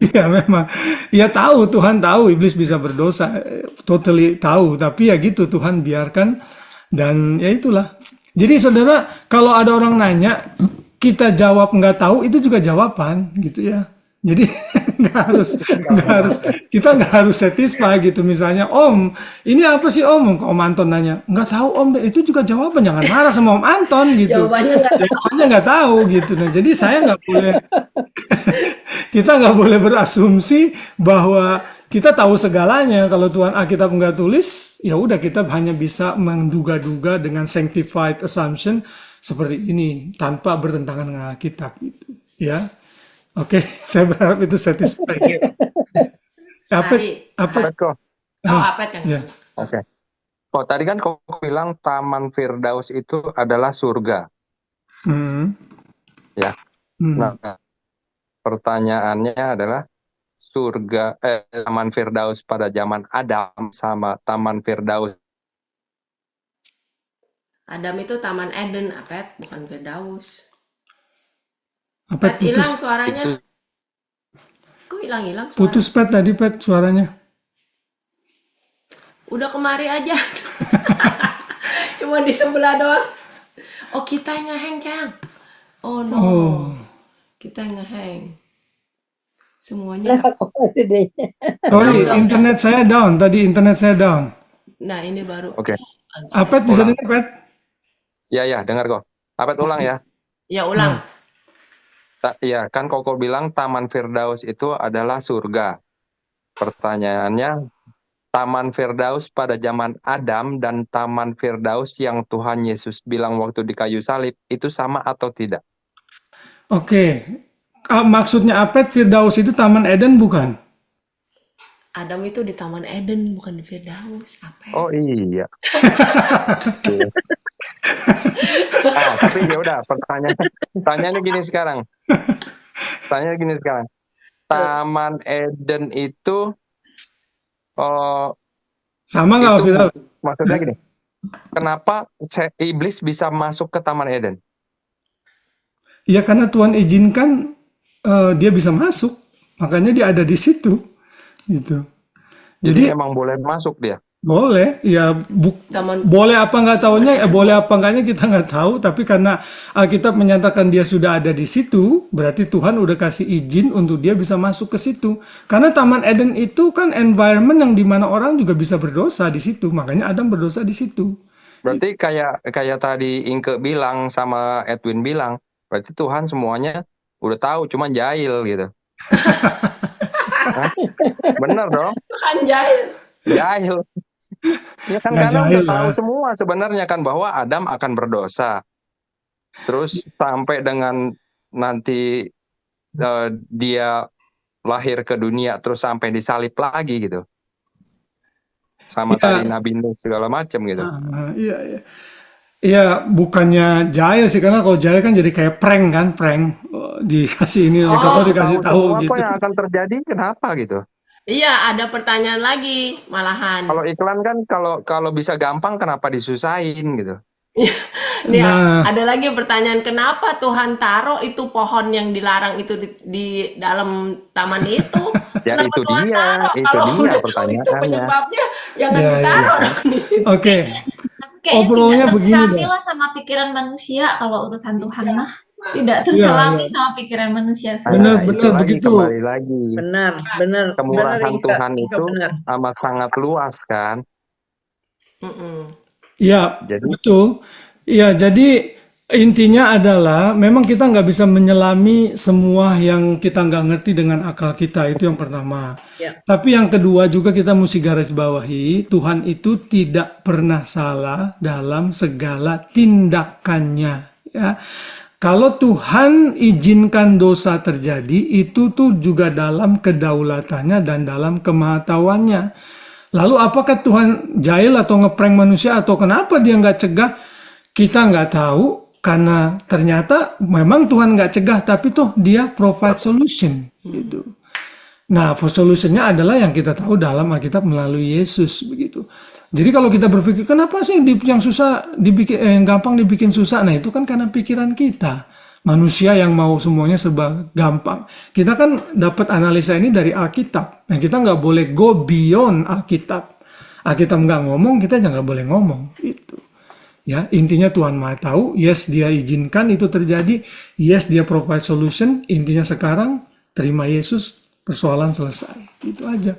Iya memang. Ya tahu, Tuhan tahu iblis bisa berdosa. Totally tahu. Tapi ya gitu, Tuhan biarkan. Dan ya itulah. Jadi saudara, kalau ada orang nanya, kita jawab nggak tahu, itu juga jawaban gitu ya. Jadi kita nggak harus satisfy gitu. Misalnya, Om, ini apa sih Om? Om Anton nanya, nggak tahu Om, itu juga jawaban. Jangan marah sama Om Anton gitu. Jawabannya nggak tahu gitu. Nah, jadi saya nggak boleh, kita nggak boleh berasumsi bahwa kita tahu segalanya. Kalau Tuhan Alkitab nggak tulis, ya udah kita hanya bisa menduga-duga dengan sanctified assumption seperti ini tanpa bertentangan dengan Alkitab gitu. Ya. Oke, saya berharap itu satisfying. Apa kok? Ya. Oke. Oh, tadi kan kau bilang Taman Firdaus itu adalah surga. Ya. Nah, pertanyaannya adalah Taman Firdaus pada zaman Adam sama Taman Firdaus. Adam itu Taman Eden, Apet, bukan Firdaus. Pet hilang suaranya. Kok hilang suara? Putus Pet tadi, Pet, suaranya. Udah kemari aja. Cuma di sebelah doang. Oh, kita yang ngeheng, Cang. Oh no. Kita yang ngeheng. Semuanya. Sorry, internet saya down. Tadi internet saya down. Nah, ini baru. Oke. Apet bisa dengar, Pet? Ya, dengar kok. Apet ulang ya. Ya, ulang. Iya, kan Koko bilang Taman Firdaus itu adalah surga. Pertanyaannya, Taman Firdaus pada zaman Adam dan Taman Firdaus yang Tuhan Yesus bilang waktu di kayu salib, itu sama atau tidak? Oke. Maksudnya Apet, Firdaus itu Taman Eden bukan? Adam itu di Taman Eden, bukan di Firdaus. Apet. Oh iya. Tapi ya udah, pertanyaannya gini sekarang. Taman Eden itu sama nggak Firdaus? Maksudnya gini. Kenapa iblis bisa masuk ke Taman Eden? Ya karena Tuhan izinkan dia bisa masuk. Makanya dia ada di situ. Gitu. Jadi emang boleh masuk dia? Boleh, ya boleh apa nggak tahunya, boleh apa enggaknya kita nggak tahu, tapi karena Alkitab menyatakan dia sudah ada di situ, berarti Tuhan udah kasih izin untuk dia bisa masuk ke situ. Karena Taman Eden itu kan environment yang dimana orang juga bisa berdosa di situ, makanya Adam berdosa di situ. Berarti kayak tadi Inke bilang sama Edwin bilang, berarti Tuhan semuanya udah tahu, cuma jahil gitu. Bener dong? Tuhan jahil. Jahil. Ya kan karena udah tahu semua sebenarnya kan bahwa Adam akan berdosa. Terus sampai dengan nanti dia lahir ke dunia terus sampai disalib lagi gitu. Sama tadi Nabi Nuh segala macam gitu. Iya. Iya, bukannya jahil sih, karena kalau jahil kan jadi kayak prank kan, dikasih ini, dikasih tahu gitu. Apa yang akan terjadi, kenapa gitu? Iya, ada pertanyaan lagi malahan. Kalau iklan kan kalau bisa gampang kenapa disusahin gitu. Ada lagi pertanyaan, kenapa Tuhan taruh itu pohon yang dilarang itu di dalam taman itu? Ya kenapa itu Tuhan dia, taruh? itu Kalau dia udah pertanyaannya. itu penyebabnya jangan ditaruh di situ. Oke. Kayaknya Obrolnya tidak begini terselami deh. lah sama pikiran manusia kalau urusan Tuhan mah. Tidak terselami sama pikiran manusia. Benar begitu. Kembali lagi. Benar. Kemurahan Tuhan itu amat sangat luas kan. Iya, betul. Iya, jadi Intinya adalah memang kita nggak bisa menyelami semua yang kita nggak ngerti dengan akal kita, itu yang pertama. Ya. Tapi yang kedua juga kita mesti garis bawahi, Tuhan itu tidak pernah salah dalam segala tindakannya. Ya. Kalau Tuhan izinkan dosa terjadi, itu tuh juga dalam kedaulatannya dan dalam kemahatauannya. Lalu apakah Tuhan jahil atau ngeprank manusia atau kenapa dia nggak cegah? Kita nggak tahu. Karena ternyata memang Tuhan nggak cegah, tapi tuh dia provide solution gitu. Nah, solutionnya adalah yang kita tahu dalam Alkitab melalui Yesus begitu. Jadi kalau kita berpikir kenapa sih yang susah dibikin, yang gampang dibikin susah, nah itu kan karena pikiran kita. Manusia yang mau semuanya serba gampang. Kita kan dapat analisa ini dari Alkitab. Nah kita nggak boleh go beyond Alkitab. Alkitab nggak ngomong, kita jangan boleh ngomong. Itu. Ya, intinya Tuhan Maha tahu, yes dia izinkan itu terjadi, yes dia provide solution, intinya sekarang terima Yesus, persoalan selesai. Itu aja.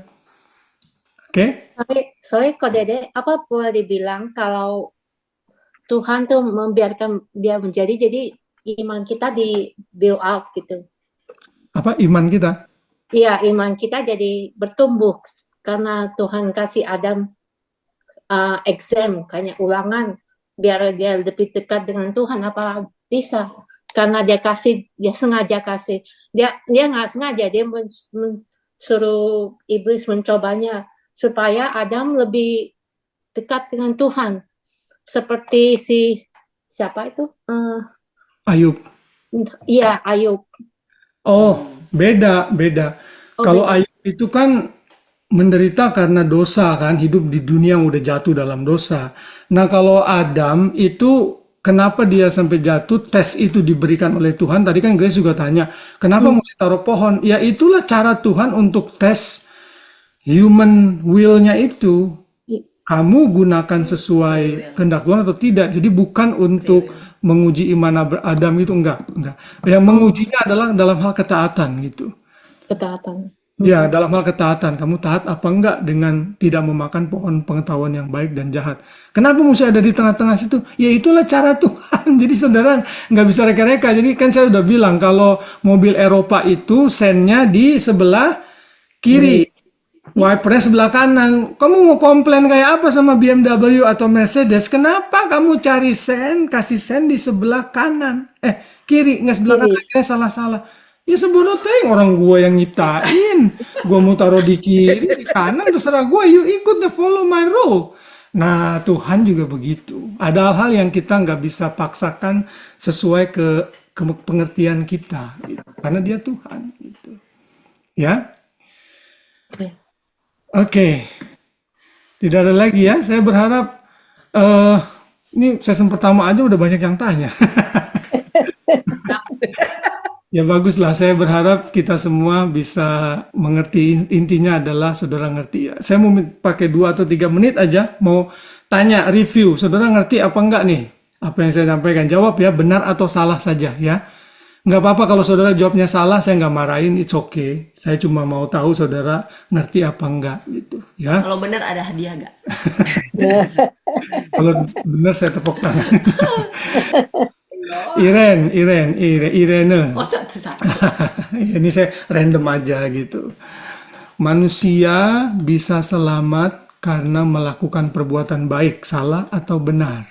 Oke? Sorry Ko Dede, apa boleh dibilang kalau Tuhan tuh membiarkan dia menjadi, jadi iman kita di build up gitu. Apa iman kita? Iya, iman kita jadi bertumbuh karena Tuhan kasih Adam exam, kayaknya ulangan, biar dia lebih dekat dengan Tuhan. Apa bisa? Karena dia sengaja kasih. Dia nggak sengaja, dia suruh iblis mencobanya supaya Adam lebih dekat dengan Tuhan. Seperti siapa itu? Ayub. Iya, Ayub. Oh, beda. Oh, Kalau beda. Ayub itu kan menderita karena dosa kan, hidup di dunia yang udah jatuh dalam dosa. Nah kalau Adam itu kenapa dia sampai jatuh, tes itu diberikan oleh Tuhan. Tadi kan Grace juga tanya, kenapa mesti taruh pohon? Ya itulah cara Tuhan untuk tes human will-nya itu. Kamu gunakan sesuai kehendak Tuhan atau tidak. Jadi bukan untuk menguji iman Adam itu, enggak. Yang mengujinya adalah dalam hal ketaatan gitu. Ketaatan. Ya, dalam hal ketaatan, kamu taat apa enggak dengan tidak memakan pohon pengetahuan yang baik dan jahat. Kenapa mesti ada di tengah-tengah situ? Ya itulah cara Tuhan. Jadi saudara nggak bisa reka-reka. Jadi kan saya udah bilang kalau mobil Eropa itu sennya di sebelah kiri, wipernya sebelah kanan. Kamu mau komplain kayak apa sama BMW atau Mercedes? Kenapa kamu cari kasih sen di sebelah kanan? Kiri, nggak sebelah kanan, salah-salah. Ya sebodoh teng, orang gue yang nyiptain. Gue mau taruh di kiri, di kanan, terserah gue. You ikut the follow my rule. Nah Tuhan juga begitu. Ada hal-hal yang kita nggak bisa paksakan sesuai ke pengertian kita. Gitu. Karena dia Tuhan. Gitu. Ya. Oke. Tidak ada lagi ya. Saya berharap ini season pertama aja udah banyak yang tanya. Ya baguslah, saya berharap kita semua bisa mengerti. Intinya adalah saudara ngerti ya. Saya mau pakai 2 atau 3 menit aja, mau tanya, review. Saudara ngerti apa enggak nih? Apa yang saya sampaikan? Jawab ya, benar atau salah saja ya. Nggak apa-apa kalau saudara jawabnya salah, saya nggak marahin, it's okay. Saya cuma mau tahu saudara ngerti apa enggak gitu ya. Kalau benar ada hadiah nggak? Kalau benar saya tepuk tangan. Irene. Oh, satu-satu. Ini saya random aja gitu. Manusia bisa selamat karena melakukan perbuatan baik, salah atau benar?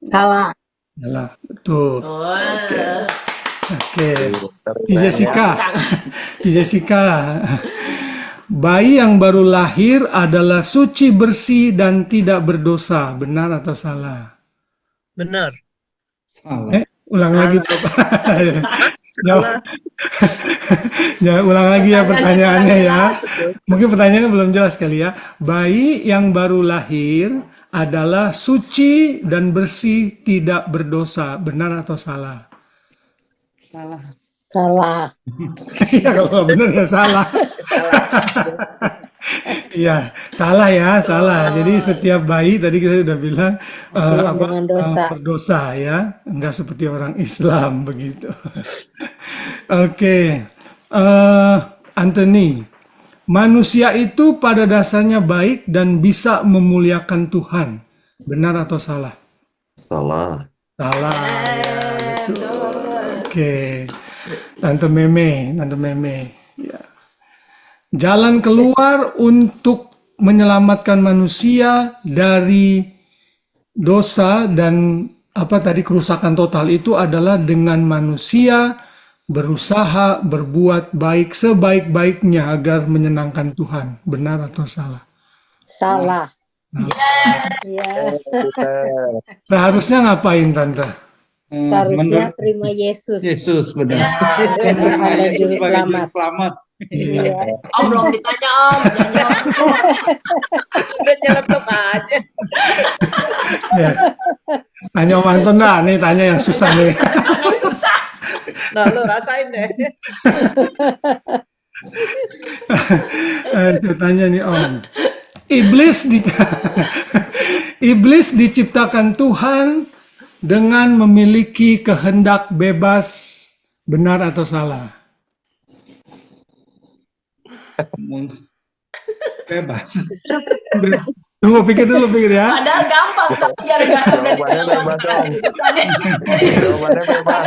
Salah. Salah, betul. Oke. Jessica. Bayi yang baru lahir adalah suci, bersih, dan tidak berdosa. Benar atau salah? Benar. Ulang lagi. Ya, ulang lagi ya pertanyaannya ya. Mungkin pertanyaannya belum jelas kali ya. Bayi yang baru lahir adalah suci dan bersih, tidak berdosa. Benar atau salah? Salah. Iya, kalau nggak benar ya salah. Iya, salah ya, salah. Jadi setiap bayi tadi kita sudah bilang berdosa ya, enggak seperti orang Islam begitu. Oke. Anthony, manusia itu pada dasarnya baik dan bisa memuliakan Tuhan. Benar atau salah? Salah. Salah, ya betul. Oke, Tante Meme, ya. Jalan keluar untuk menyelamatkan manusia dari dosa dan apa tadi kerusakan total itu adalah dengan manusia berusaha berbuat baik sebaik-baiknya agar menyenangkan Tuhan. Benar atau salah? Salah. Nah, Ya. seharusnya ngapain, Tante? Seharusnya terima Yesus. Yesus, benar. Tuhan dan Yesus Juru sebagai Juru Selamat. Selamat. Iya. Om belum ditanya Om. Udah nyeletuk aja. Ya. Tanya Om Anton dah, nih tanya yang susah nih. Susah. Nah, lu rasain deh. Saya tanya nih Om. Iblis diciptakan Tuhan dengan memiliki kehendak bebas, benar atau salah? Bebas. Tunggu, pikir ya. Padahal gampang tapi gara-gara Jawabannya bebas, Om. Jawabannya bebas.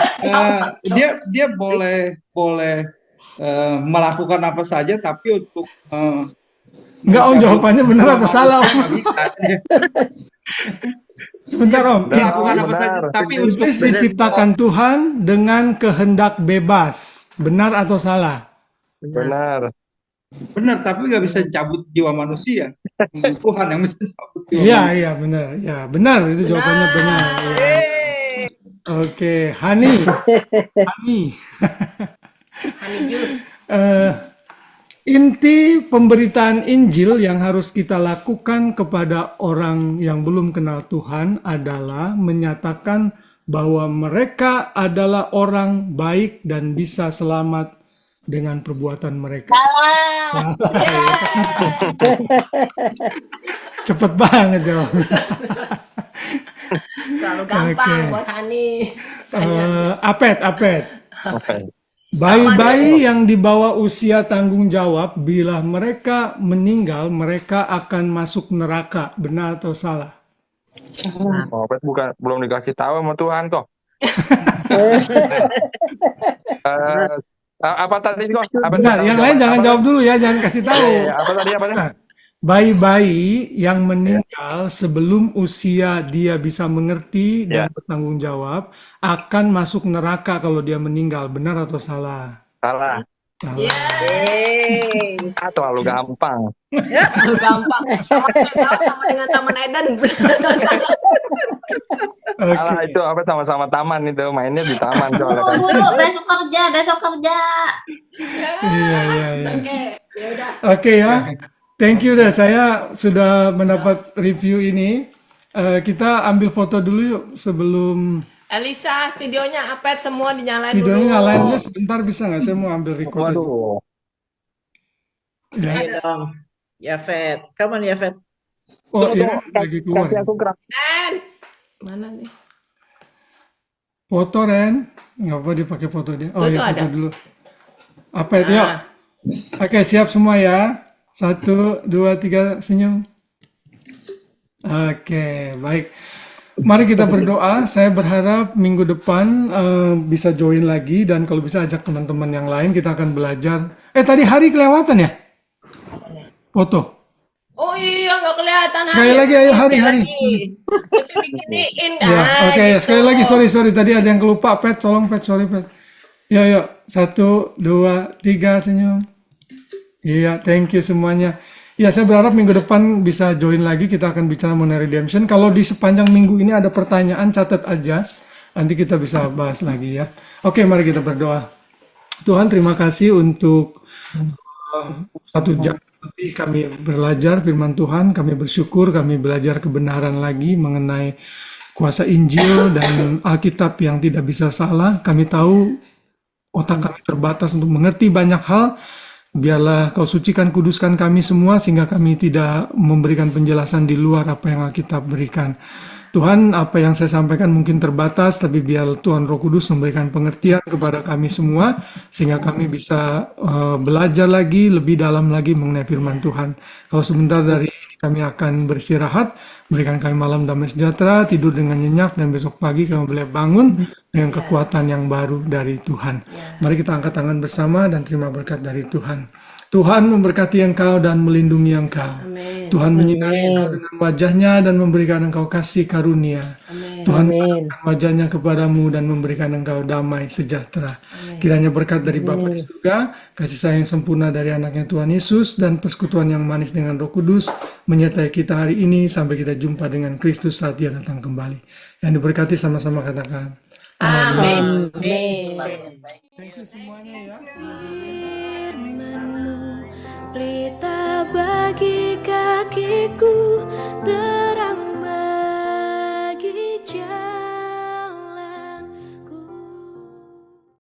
Dia boleh melakukan apa saja, tapi untuk Enggak Om, jawabannya benar atau salah Om? Sebentar Om. Melakukan apa saja, tapi untuk Iblis diciptakan Tuhan dengan kehendak bebas, benar atau salah? Benar. Benar, tapi nggak bisa cabut jiwa manusia. Tuhan yang bisa cabut jiwa Iya, manusia. iya benar. Ya, benar itu jawabannya benar. Ya. Oke, Hani. Inti pemberitaan Injil yang harus kita lakukan kepada orang yang belum kenal Tuhan adalah menyatakan bahwa mereka adalah orang baik dan bisa selamat dengan perbuatan mereka. Salah. Cepet banget jawabnya. Terlalu gampang Oke. buat Hani. Apet. Bayi-bayi yang di bawah usia tanggung jawab, bila mereka meninggal, mereka akan masuk neraka. Benar atau salah? Oh, belum dikasih tahu sama Tuhan kok. Apa tadi kok? Benar, yang lain jangan jawab dulu ya, jangan kasih tahu. Apa tadi? Bayi-bayi yang meninggal sebelum usia dia bisa mengerti dan bertanggung jawab akan masuk neraka kalau dia meninggal. Benar atau salah? Salah. Terlalu gampang. Terlalu gampang. Sama dengan Taman Eden. Benar atau salah? Salah itu apa sama-sama taman itu, mainnya di taman soalnya kan. Guru, besok kerja. Iya. Oke, ya udah. Oke ya. Thank you dah, saya sudah mendapat review ini. Kita ambil foto dulu yuk sebelum Elisa, videonya Apet semua dinyalain dulu. videonya nyalain dulu sebentar, bisa nggak? Saya mau ambil record aja. Ya. Ayo dong. Yafet. Kapan Yafet? Oh iya, lagi keluar. Kasih aku gerak. Ren, mana nih? Foto Ren, nggak apa dipakai foto dia. Oh Foto ya, foto ada. dulu. Apa itu? Yuk. Oke, siap semua ya. 1, 2, 3, senyum. Oke, baik. Mari kita berdoa. Saya berharap minggu depan bisa join lagi, dan kalau bisa ajak teman-teman yang lain, kita akan belajar. Tadi Hari kelewatan ya? Foto. Oh iya, nggak kelihatan. Sekali lagi, ayo Hari. Mesti diginiin kan. Ya, oke, gitu. sekali lagi, sorry. Tadi ada yang kelupa, Pet, tolong Pet, sorry Pet. Yuk, 1, 2, 3, senyum. Iya, thank you semuanya. Ya, saya berharap minggu depan bisa join lagi, kita akan bicara mengenai redemption. Kalau di sepanjang minggu ini ada pertanyaan, catat aja. Nanti kita bisa bahas lagi ya. Oke, mari kita berdoa. Tuhan, terima kasih untuk 1 jam lebih kami belajar firman Tuhan. Kami bersyukur, kami belajar kebenaran lagi mengenai kuasa Injil dan Alkitab yang tidak bisa salah. Kami tahu otak kami terbatas untuk mengerti banyak hal. Biarlah Kau sucikan, kuduskan kami semua sehingga kami tidak memberikan penjelasan di luar apa yang Alkitab berikan. Tuhan, apa yang saya sampaikan mungkin terbatas, tapi biar Tuhan Roh Kudus memberikan pengertian kepada kami semua sehingga kami bisa belajar lagi, lebih dalam lagi mengenai firman Tuhan. Kalau sebentar dari ini kami akan beristirahat, Berikan kami malam damai sejahtera, tidur dengan nyenyak, dan besok pagi kami boleh bangun dengan kekuatan yang baru dari Tuhan. Mari kita angkat tangan bersama dan terima berkat dari Tuhan. Tuhan memberkati engkau dan melindungi engkau. Amin. Tuhan menyinari engkau dengan wajahnya dan memberikan engkau kasih karunia. Amin. Tuhan mengangkat wajahnya kepadamu dan memberikan engkau damai sejahtera. Kiranya berkat dari Bapa di surga, kasih sayang sempurna dari anaknya Tuhan Yesus, dan persekutuan yang manis dengan Roh Kudus menyertai kita hari ini sampai kita jumpa dengan Kristus saat Dia datang kembali. Yang diberkati sama-sama katakan. Amin. Thank you semuanya ya. Firman-Mu pelita bagi kakiku.